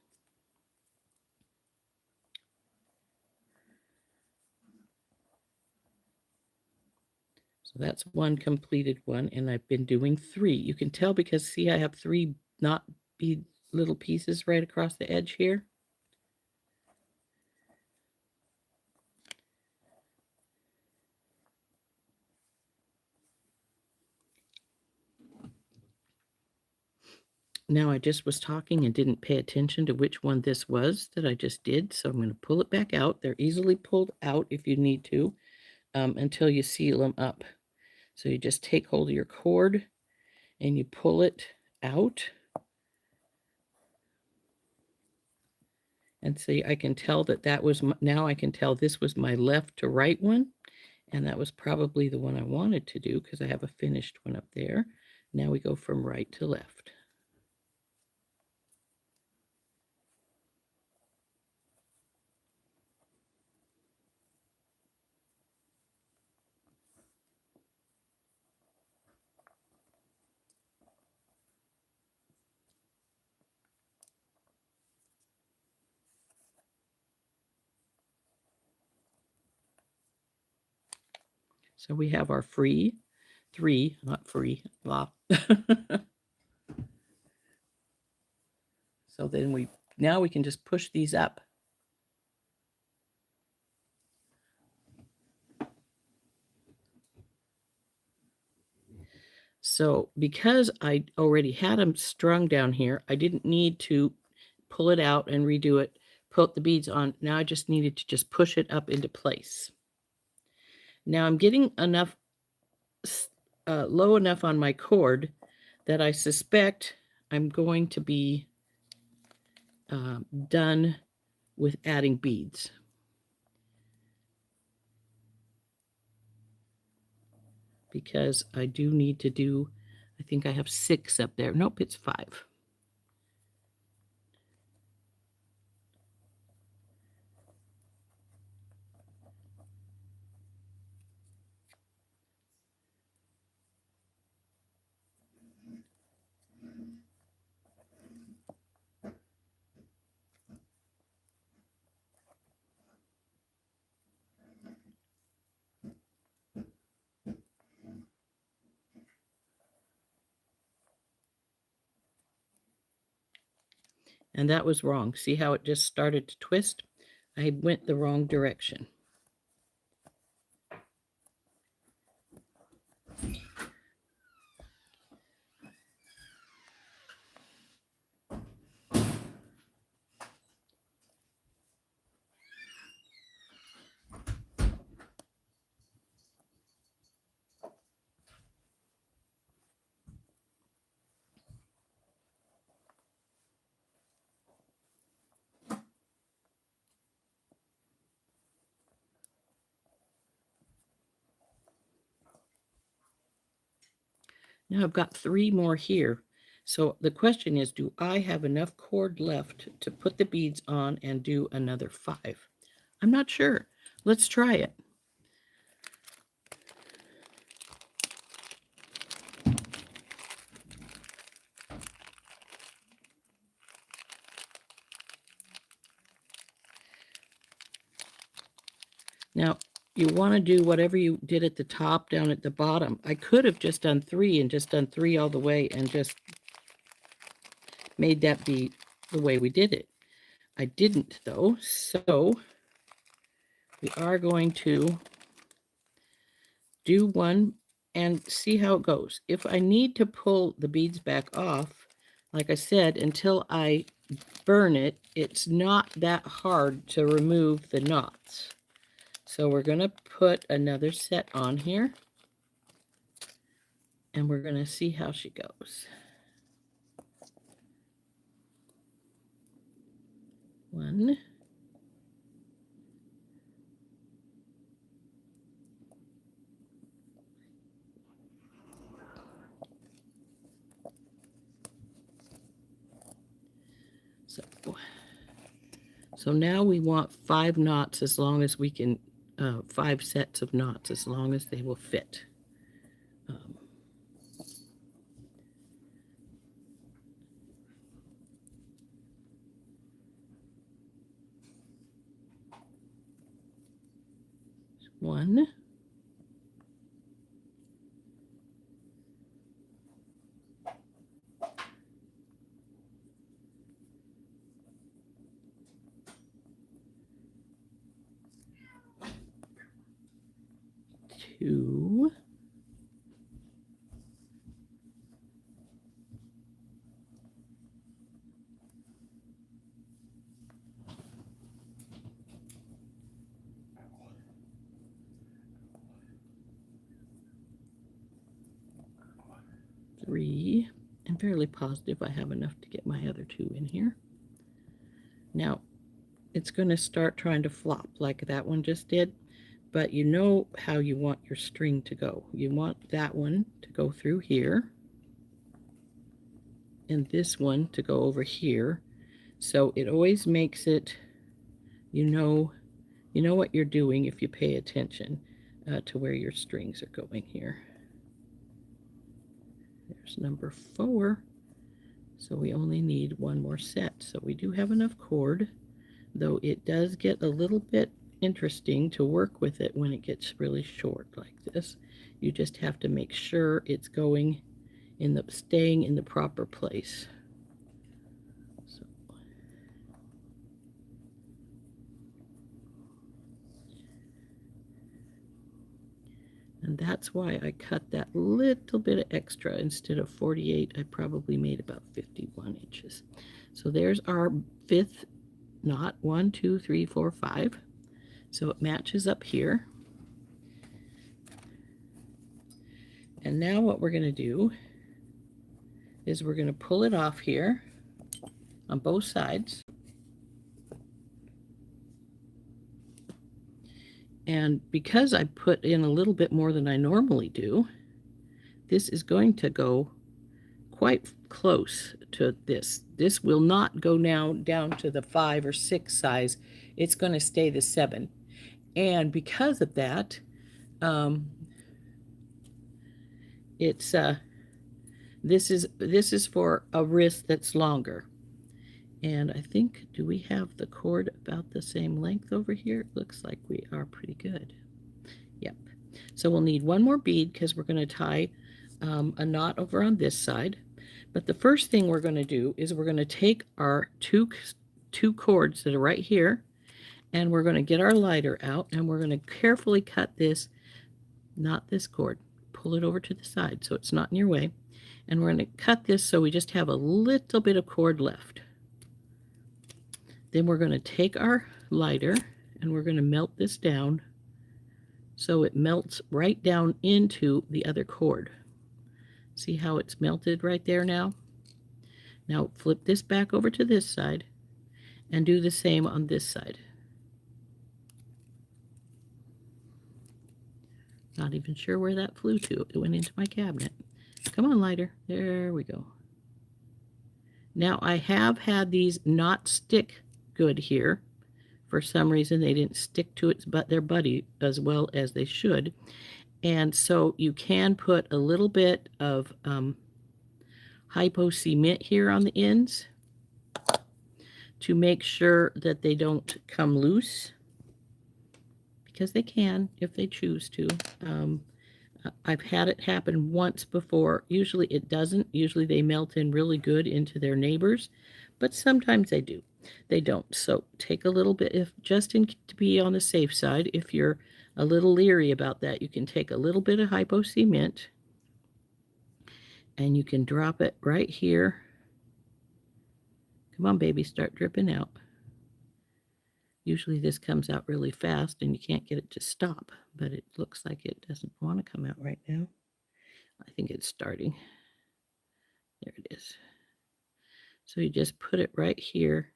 So that's one completed one, and I've been doing 3. You can tell because, see, I have 3 not bead little pieces right across the edge here. Now I just was talking and didn't pay attention to which one this was that I just did, so I'm going to pull it back out. They're easily pulled out if you need to, until you seal them up. So you just take hold of your cord and you pull it out. And see, I can tell that was, now I can tell this was my left to right one. And that was probably the one I wanted to do because I have a finished one up there. Now we go from right to left. So we have our three, not free, blah. So then now we can just push these up. So because I already had them strung down here, I didn't need to pull it out and redo it, put the beads on. Now I just needed to just push it up into place. Now I'm getting enough, low enough on my cord that I suspect I'm going to be done with adding beads. Because I do need to do, I think I have 6 up there. Nope, it's 5. And that was wrong. See how it just started to twist? I went the wrong direction. Now I've got 3 more here. So the question is, do I have enough cord left to put the beads on and do another 5? I'm not sure. Let's try it. Now, you want to do whatever you did at the top down at the bottom. I could have just done 3 and just done 3 all the way and just made that be the way we did it. I didn't, though, so we are going to do one and see how it goes. If I need to pull the beads back off, like I said, until I burn it, it's not that hard to remove the knots. So we're going to put another set on here, and we're going to see how she goes. 1, 'So now we want 5 knots as long as we can, 5 sets of knots as long as they will fit. 1, 2, 3. I'm fairly positive I have enough to get my other 2 in here. Now, it's going to start trying to flop like that one just did, but you know how you want your string to go. You want that one to go through here, and this one to go over here. So it always makes it, you know what you're doing if you pay attention to where your strings are going here. There's number 4. So we only need one more set. So we do have enough cord, though it does get a little bit interesting to work with it when it gets really short like this. You just have to make sure it's going in the staying in the proper place. So. And that's why I cut that little bit of extra. Instead of 48, I probably made about 51 inches. So there's our 5th knot. 1, 2, 3, 4, 5. So it matches up here. And now what we're going to do is we're going to pull it off here on both sides. And because I put in a little bit more than I normally do, this is going to go quite close to this. This will not go now down to the 5 or 6 size. It's going to stay the 7. And because of that, this is for a wrist that's longer. And I think, do we have the cord about the same length over here? It looks like we are pretty good. Yep. So we'll need one more bead because we're going to tie a knot over on this side. But the first thing we're going to do is we're going to take our two cords that are right here, and we're going to get our lighter out, and we're going to carefully cut this, not this cord. Pull it over to the side so it's not in your way. And we're going to cut this so we just have a little bit of cord left. Then we're going to take our lighter and we're going to melt this down so it melts right down into the other cord. See how it's melted right there now? Now flip this back over to this side and do the same on this side. Not even sure where that flew to. It went into my cabinet. Come on, lighter. There we go. Now I have had these not stick good here. For some reason they didn't stick to their buddy as well as they should. And so you can put a little bit of hypo cement here on the ends to make sure that they don't come loose, because they can if they choose to. I've had it happen once before. Usually it doesn't. Usually they melt in really good into their neighbors, but sometimes they do. They don't. So take a little bit, to be on the safe side. If you're a little leery about that, you can take a little bit of hypo cement and you can drop it right here. Come on, baby, start dripping out. Usually this comes out really fast and you can't get it to stop, but it looks like it doesn't want to come out right now. I think it's starting. There it is. So you just put it right here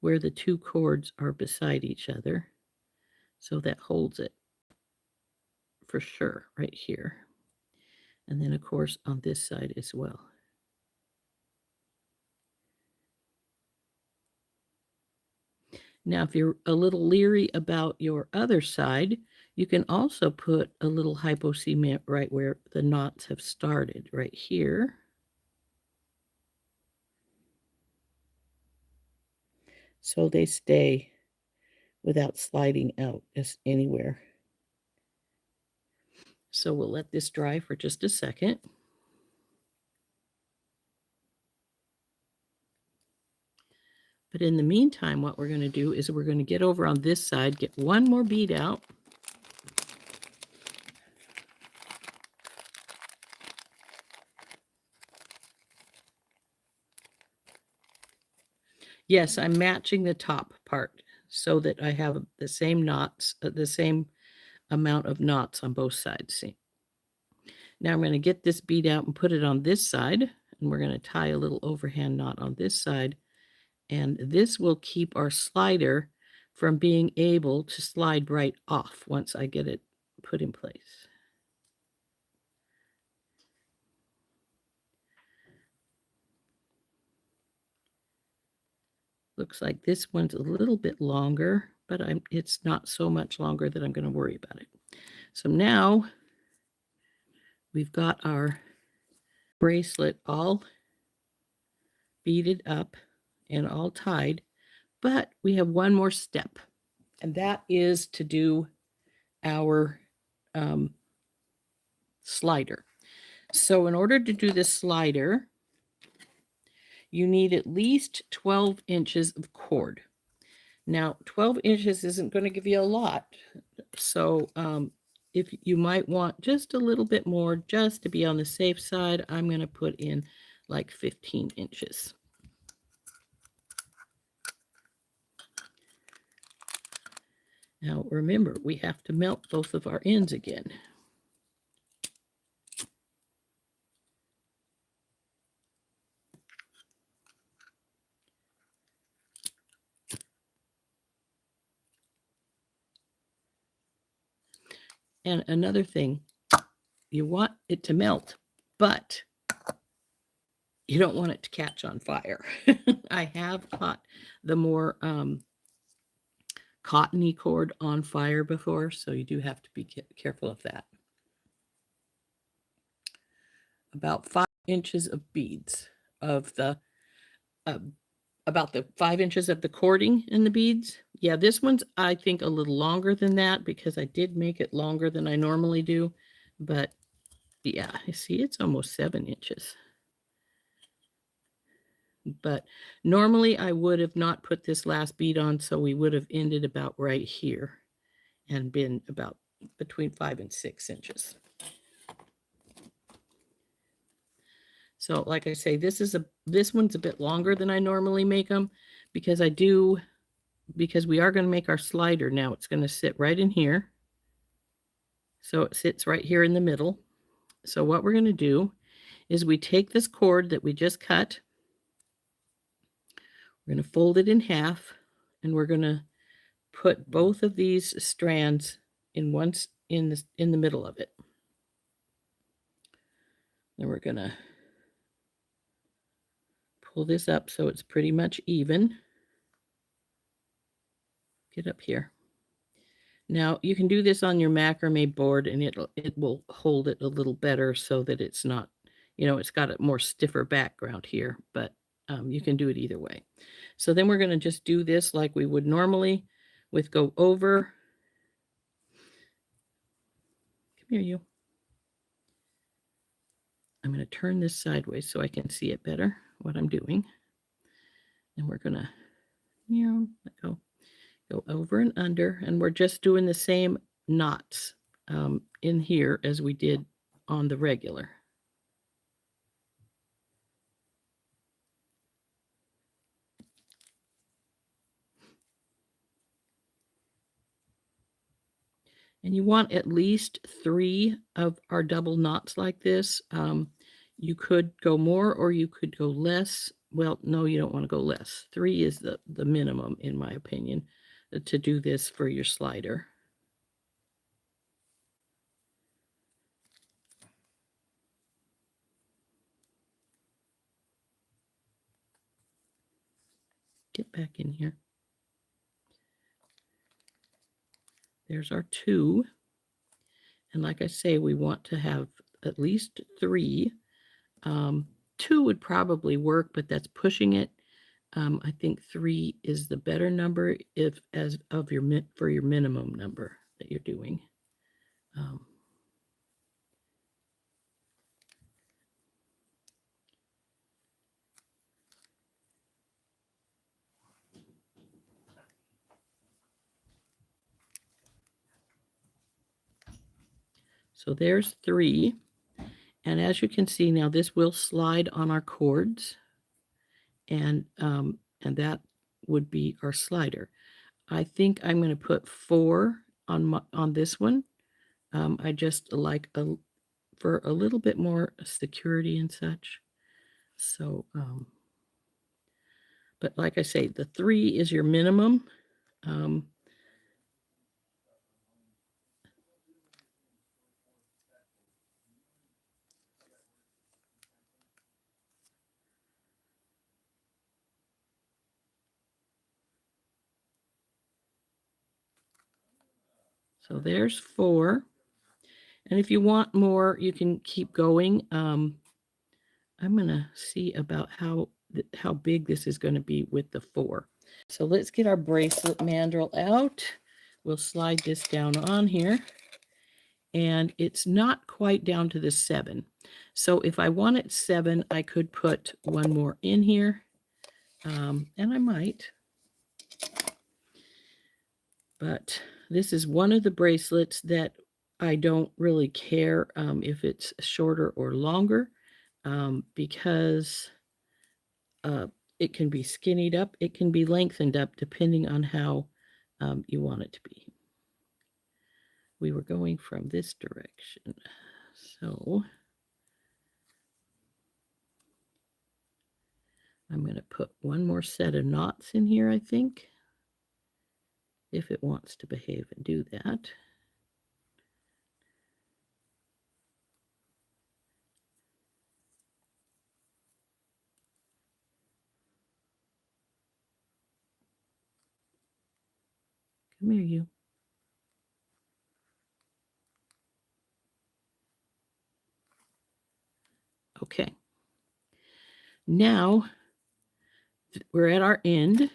where the two cords are beside each other. So that holds it for sure right here. And then of course on this side as well. Now, if you're a little leery about your other side, you can also put a little hypo cement right where the knots have started, right here. So they stay without sliding out anywhere. So we'll let this dry for just a second. But in the meantime, what we're going to do is we're going to get over on this side, get one more bead out. Yes, I'm matching the top part so that I have the same knots, the same amount of knots on both sides. See? Now I'm going to get this bead out and put it on this side, and we're going to tie a little overhand knot on this side. And this will keep our slider from being able to slide right off once I get it put in place. Looks like this one's a little bit longer, but it's not so much longer that I'm going to worry about it. So now we've got our bracelet all beaded up and all tied, but we have one more step, and that is to do our slider. So in order to do this slider, you need at least 12 inches of cord. Now, 12 inches isn't going to give you a lot, so if you might want just a little bit more, just to be on the safe side, I'm going to put in like 15 inches. Now, remember, we have to melt both of our ends again. And another thing, you want it to melt, but you don't want it to catch on fire. I have caught the more cottony cord on fire before, so you do have to be careful of that. About 5 inches of beads of the about the 5 inches of the cording in the beads. Yeah, this one's, I think, a little longer than that because I did make it longer than I normally do. But yeah, you see, it's almost 7 inches. But normally I would have not put this last bead on, so we would have ended about right here and been about between 5 and 6 inches. So like I say, this one's a bit longer than I normally make them because we are going to make our slider now. It's going to sit right in here. So it sits right here in the middle. So what we're going to do is we take this cord that we just cut. We're going to fold it in half, and we're going to put both of these strands in the middle of it. Then we're going to pull this up so it's pretty much even. Get up here. Now you can do this on your macrame board, and it will hold it a little better so that it's not, it's got a more stiffer background here, but you can do it either way. So then we're going to just do this like we would normally with go over. Come here, you. I'm going to turn this sideways so I can see it better, what I'm doing. And we're going to, let go over and under, and we're just doing the same knots in here as we did on the regular. And you want at least 3 of our double knots like this. You could go more or you could go less. Well, no, you don't want to go less. 3 is the minimum, in my opinion, to do this for your slider. Get back in here. There's our 2. And like I say, we want to have at least 3. 2 would probably work, but that's pushing it. I think 3 is the better number for your minimum number that you're doing. So there's 3. And as you can see now, this will slide on our cords, and that would be our slider. I think I'm going to put 4 on this one. I just like for a little bit more security and such. So, but like I say, the 3 is your minimum So there's 4. And if you want more, you can keep going. I'm going to see about how big this is going to be with the 4. So let's get our bracelet mandrel out. We'll slide this down on here. And it's not quite down to the 7. So if I wanted 7, I could put one more in here. And I might. But this is one of the bracelets that I don't really care if it's shorter or longer because it can be skinnied up. It can be lengthened up depending on how you want it to be. We were going from this direction. So I'm going to put one more set of knots in here, I think, if it wants to behave and do that. Come here, you. Okay. Now we're at our end.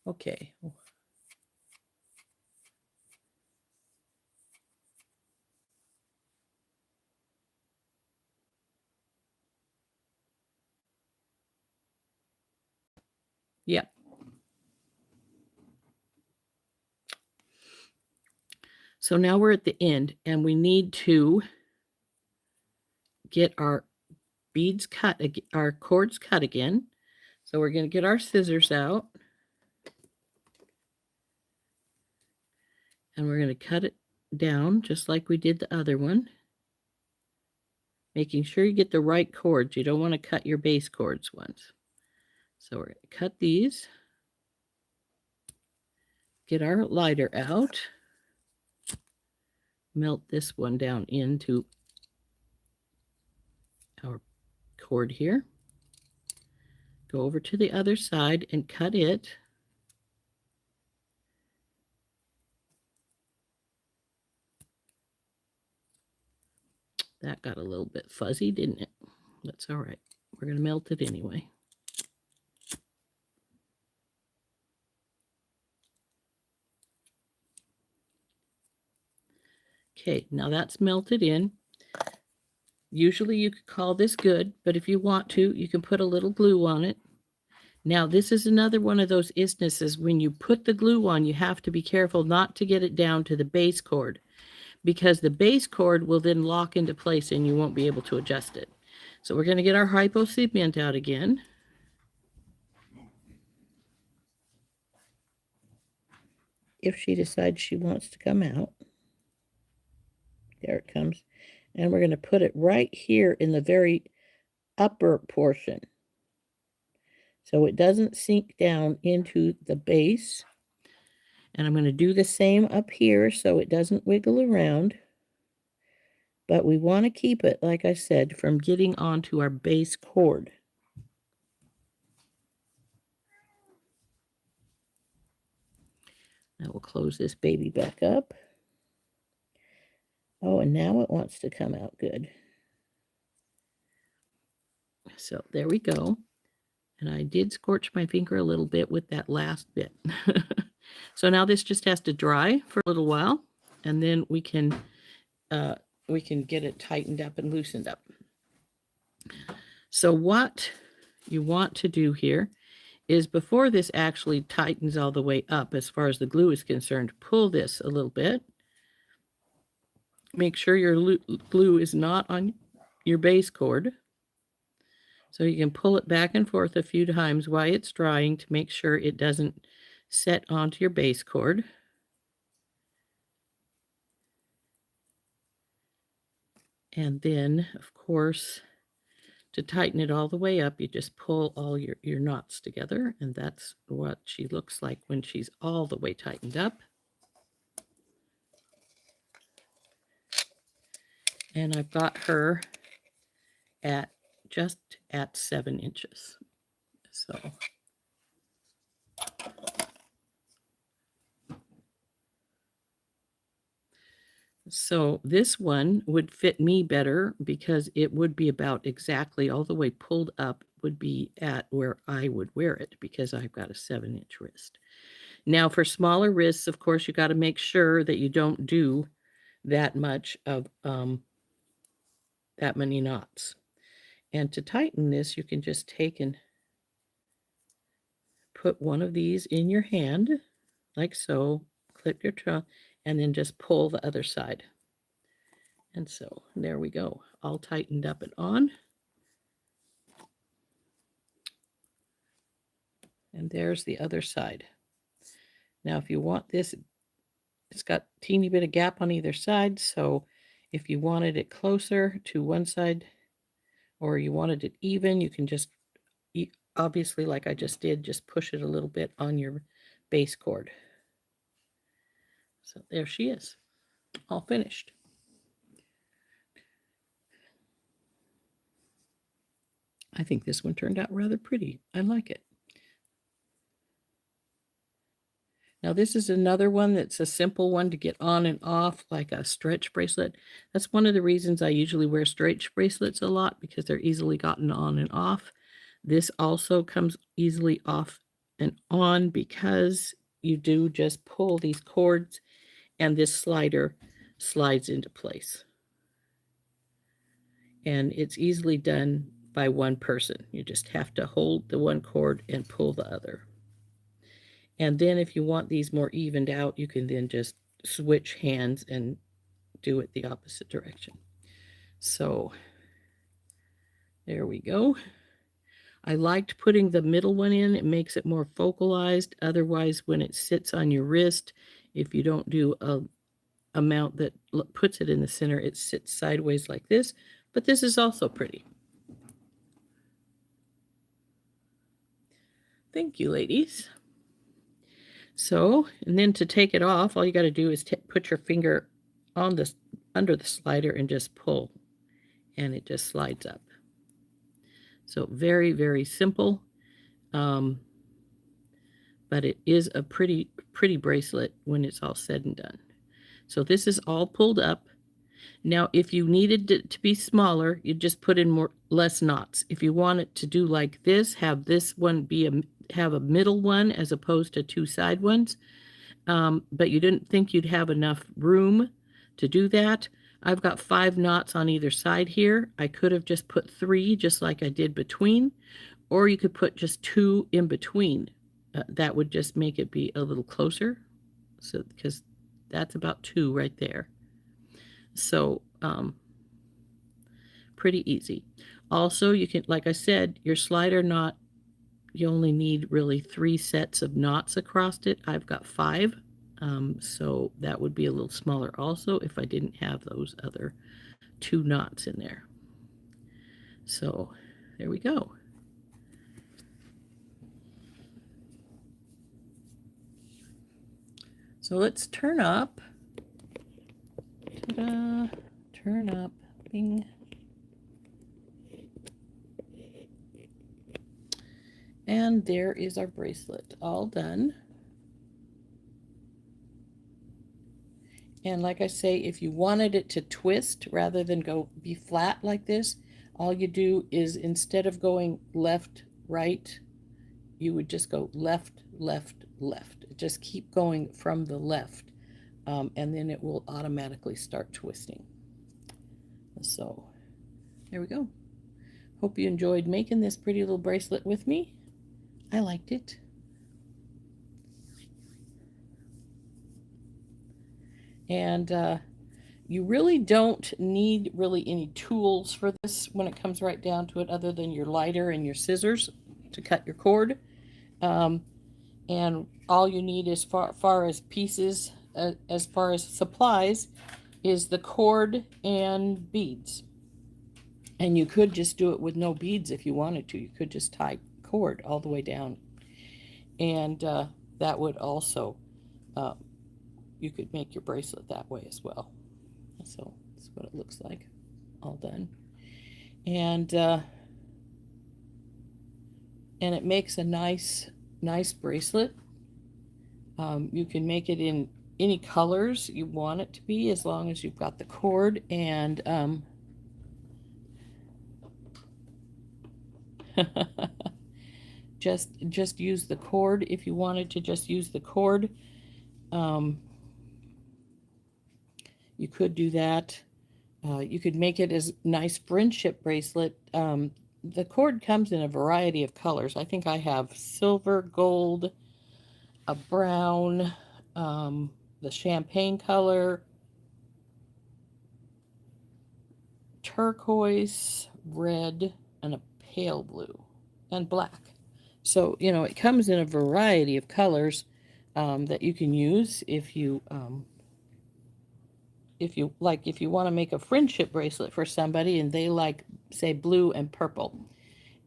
Okay. Yeah. So now we're at the end and we need to get our beads cut, our cords cut again. So we're going to get our scissors out and we're going to cut it down just like we did the other one. Making sure you get the right cords. You don't want to cut your base cords once. So we're going to cut these. Get our lighter out. Melt this one down into our cord here. Go over to the other side and cut it. That got a little bit fuzzy, didn't it? That's all right. We're going to melt it anyway. Okay, now that's melted in. Usually you could call this good, but if you want to, you can put a little glue on it. Now, this is another one of those isnesses. When you put the glue on, you have to be careful not to get it down to the base cord because the base cord will then lock into place and you won't be able to adjust it. So we're going to get our hypo cement out again. If she decides she wants to come out. There it comes. And we're going to put it right here in the very upper portion. So it doesn't sink down into the base. And I'm going to do the same up here so it doesn't wiggle around. But we want to keep it, like I said, from getting onto our base cord. Now we'll close this baby back up. Oh, and now it wants to come out good. So there we go. And I did scorch my finger a little bit with that last bit. So now this just has to dry for a little while, and then we can get it tightened up and loosened up. So what you want to do here is before this actually tightens all the way up as far as the glue is concerned, pull this a little bit. Make sure your glue is not on your base cord. So you can pull it back and forth a few times while it's drying to make sure it doesn't set onto your base cord. And then, of course, to tighten it all the way up, you just pull all your knots together, and that's what she looks like when she's all the way tightened up. And I've got her at just at 7 inches. So this one would fit me better because it would be about exactly all the way pulled up would be at where I would wear it because I've got a 7-inch wrist. Now for smaller wrists, of course, you got to make sure that you don't do that much of that many knots. And to tighten this, you can just take and put one of these in your hand, like so, clip your trunk, and then just pull the other side. And so there we go, all tightened up and on. And there's the other side. Now, if you want this, it's got a teeny bit of gap on either side. So if you wanted it closer to one side or you wanted it even, you can just, obviously, like I just did, just push it a little bit on your base cord. So there she is, all finished. I think this one turned out rather pretty. I like it. Now this is another one that's a simple one to get on and off, like a stretch bracelet. That's one of the reasons I usually wear stretch bracelets a lot, because they're easily gotten on and off. This also comes easily off and on because you do just pull these cords and this slider slides into place. And it's easily done by one person. You just have to hold the one cord and pull the other. And then if you want these more evened out, you can then just switch hands and do it the opposite direction. So there we go. I liked putting the middle one in. It makes it more focalized. Otherwise, when it sits on your wrist, if you don't do a amount that puts it in the center, it sits sideways like this. But this is also pretty. Thank you, ladies. So, and then to take it off, all you got to do is put your finger on this under the slider and just pull, and it just slides up. So very, very simple, but it is a pretty bracelet when it's all said and done. So this is all pulled up. Now, if you needed it to be smaller, you just put in less knots. If you want it to do like this, have this one be have a middle one as opposed to two side ones, but you didn't think you'd have enough room to do that. I've got 5 knots on either side here. I could have just put 3, just like I did between, or you could put just 2 in between. That would just make it be a little closer. So, because that's about 2 right there. So, pretty easy. Also, you can, like I said, your slider knot, you only need really 3 sets of knots across it. I've got 5. So that would be a little smaller also if I didn't have those other 2 knots in there. So there we go. So let's turn up. Ta-da! Turn up. Bing. And there is our bracelet all done. And like I say, if you wanted it to twist rather than be flat like this, all you do is, instead of going left, right, you would just go left, left, left. Just keep going from the left, and then it will automatically start twisting. So there we go. Hope you enjoyed making this pretty little bracelet with me. I liked it. And you really don't need any tools for this when it comes right down to it, other than your lighter and your scissors to cut your cord. And all you need as far as pieces, as far as supplies, is the cord and beads. And you could just do it with no beads if you wanted to. You could just tie cord all the way down. And that would also, uh, you could make your bracelet that way as well. So that's what it looks like, all done. And it makes a nice bracelet. You can make it in any colors you want it to be, as long as you've got the cord. And just use the cord if you wanted to just use the cord. You could do that. You could make it as nice friendship bracelet. The cord comes in a variety of colors. I think I have silver, gold, a brown, the champagne color, turquoise, red, and a pale blue, and black. So, it comes in a variety of colors that you can use if you like, if you want to make a friendship bracelet for somebody and they like, say, blue and purple.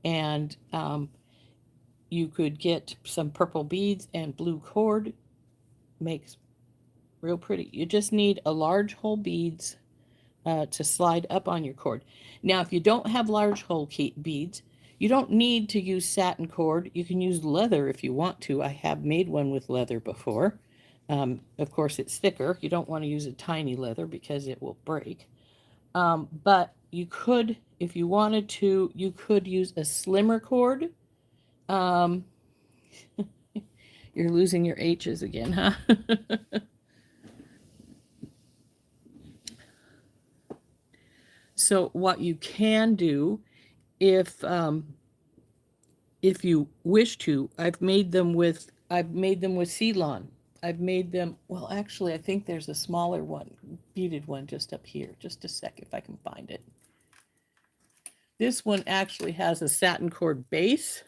And you could get some purple beads and blue cord. Makes real pretty. You just need a large hole beads to slide up on your cord. Now, if you don't have large hole beads, you don't need to use satin cord. You can use leather if you want to. I have made one with leather before. Of course, it's thicker. You don't want to use a tiny leather because it will break. But you could, if you wanted to, you could use a slimmer cord. You're losing your H's again, huh? So what you can do, if you wish to, I've made them with Ceylon. I've made them, well, actually, I think there's a smaller one, beaded one just up here. Just a sec if I can find it. This one actually has a satin cord base.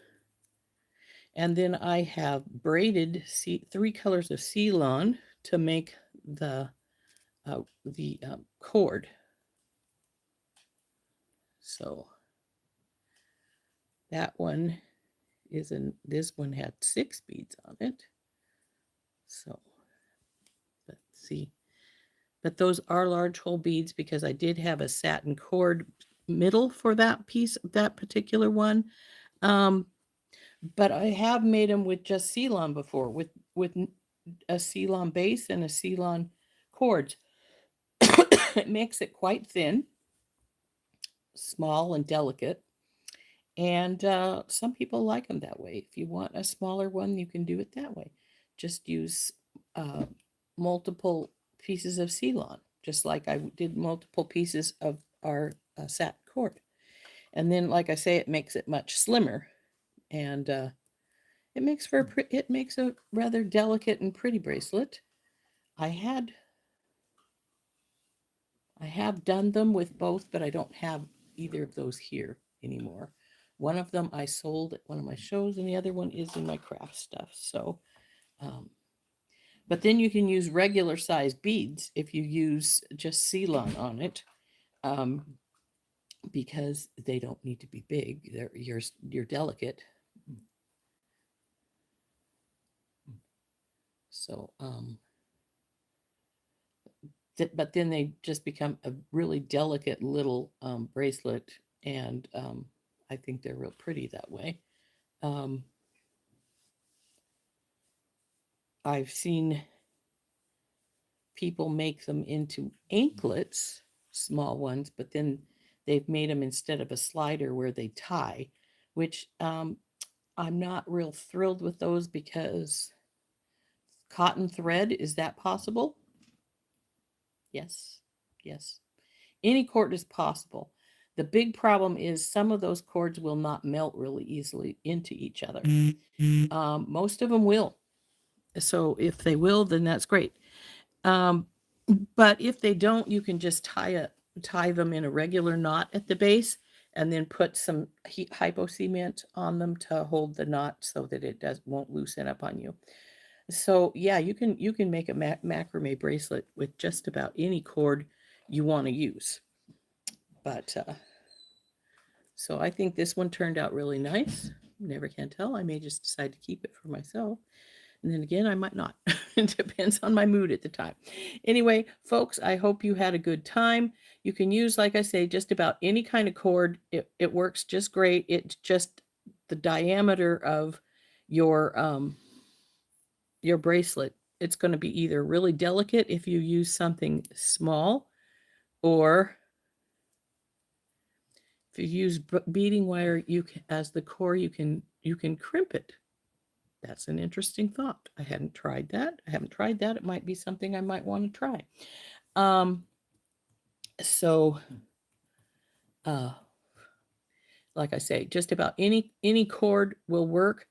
And then I have braided 3 colors of Ceylon to make the cord. So that one this one had 6 beads on it. So let's see. But those are large hole beads because I did have a satin cord middle for that piece, that particular one. But I have made them with just Ceylon before, with a Ceylon base and a Ceylon cord. It makes it quite thin, small and delicate. And some people like them that way. If you want a smaller one, you can do it that way. Just use multiple pieces of Ceylon, just like I did multiple pieces of our satin cord. And then, like I say, it makes it much slimmer, and it makes a rather delicate and pretty bracelet. I have done them with both, but I don't have either of those here anymore. One of them I sold at one of my shows, and the other one is in my craft stuff. So, but then you can use regular size beads if you use just Ceylon on it, because they don't need to be big. You're delicate. So, but then they just become a really delicate little bracelet, and I think they're real pretty that way. I've seen people make them into anklets, small ones, but then they've made them instead of a slider where they tie, which I'm not real thrilled with those because cotton thread, is that possible? Yes, yes. Any cord is possible. The big problem is some of those cords will not melt really easily into each other. Most of them will. So if they will, then that's great. But if they don't, you can just tie them in a regular knot at the base, and then put some hypo cement on them to hold the knot so that it won't loosen up on you. So yeah, you can make a macrame bracelet with just about any cord you want to use. But so I think this one turned out really nice. Never can tell. I may just decide to keep it for myself. And then again, I might not. It depends on my mood at the time. Anyway, folks, I hope you had a good time. You can use, like I say, just about any kind of cord. It works just great. It's just the diameter of your bracelet. It's going to be either really delicate if you use something small, or if you use beading wire, as the core, you can crimp it. That's an interesting thought. I haven't tried that. It might be something I might want to try. So like I say, just about any cord will work.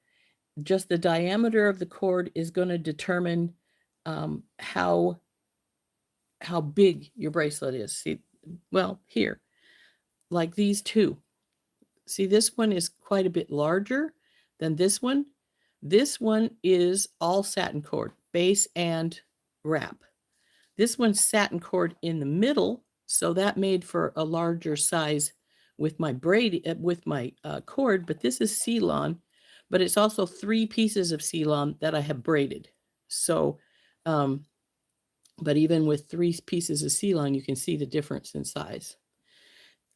Just the diameter of the cord is going to determine how big your bracelet is. See, well, here, like these two. See, this one is quite a bit larger than this one. This one is all satin cord, base and wrap. This one's satin cord in the middle, so that made for a larger size with my cord, but this is Ceylon, but it's also 3 pieces of Ceylon that I have braided. So, but even with 3 pieces of Ceylon, you can see the difference in size.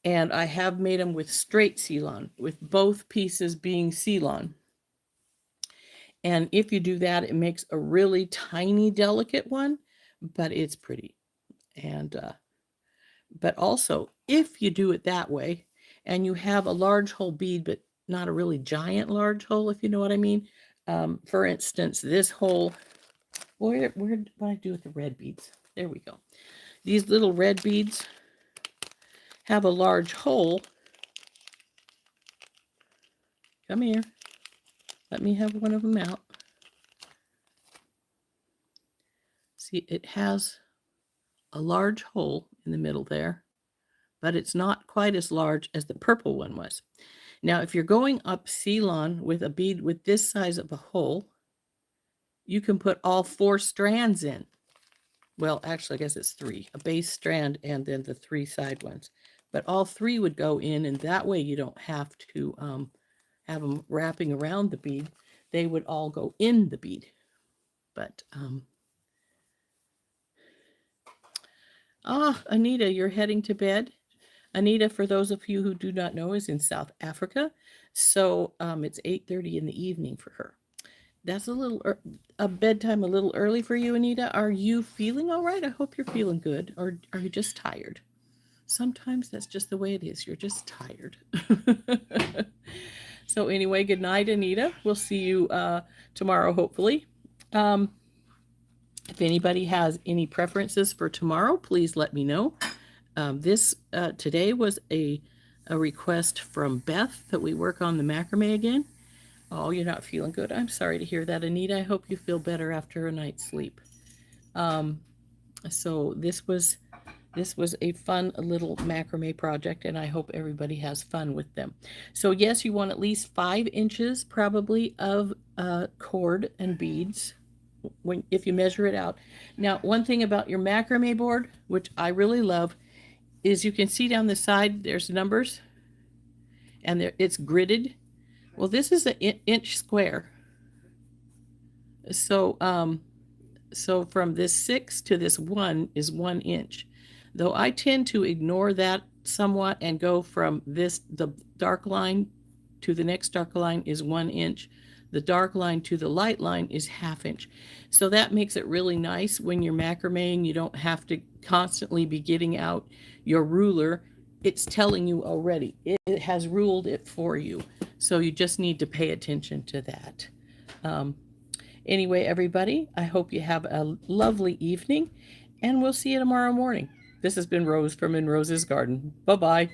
And I have made them with straight Ceylon, with both pieces being Ceylon. And if you do that, it makes a really tiny, delicate one, but it's pretty. And but also, if you do it that way, and you have a large hole bead, but not a really giant large hole, if you know what I mean. For instance, this hole, where did I do with the red beads? There we go. These little red beads have a large hole. Come here. Let me have one of them out. See, it has a large hole in the middle there, but it's not quite as large as the purple one was. Now, if you're going up Ceylon with a bead with this size of a hole, you can put all 4 strands in. Well, actually, I guess it's 3. A base strand and then the 3 side ones. But all 3 would go in, and that way you don't have to have them wrapping around the bead. They would all go in the bead. But, Anita, you're heading to bed? Anita, for those of you who do not know, is in South Africa. So it's 8:30 in the evening for her. That's a bedtime a little early for you, Anita. Are you feeling all right? I hope you're feeling good. Or are you just tired? Sometimes that's just the way it is. You're just tired. So anyway, good night, Anita. We'll see you tomorrow, hopefully. If anybody has any preferences for tomorrow, please let me know. Today was a request from Beth that we work on the macrame again. Oh, you're not feeling good. I'm sorry to hear that, Anita. I hope you feel better after a night's sleep. So this was a fun little macrame project, and I hope everybody has fun with them. So yes, you want at least 5 inches probably of cord and beads if you measure it out. Now, one thing about your macrame board, which I really love, is you can see down the side there's numbers, and it's gridded. Well, this is an inch square. So so from this 6 to this 1 is 1 inch. Though I tend to ignore that somewhat and go from the dark line to the next dark line is 1 inch. The dark line to the light line is 1/2 inch. So that makes it really nice when you're macrameing. You don't have to constantly be getting out your ruler. It's telling you already. It has ruled it for you. So you just need to pay attention to that. Anyway, everybody, I hope you have a lovely evening, and we'll see you tomorrow morning. This has been Rose from In Rose's Garden. Bye-bye.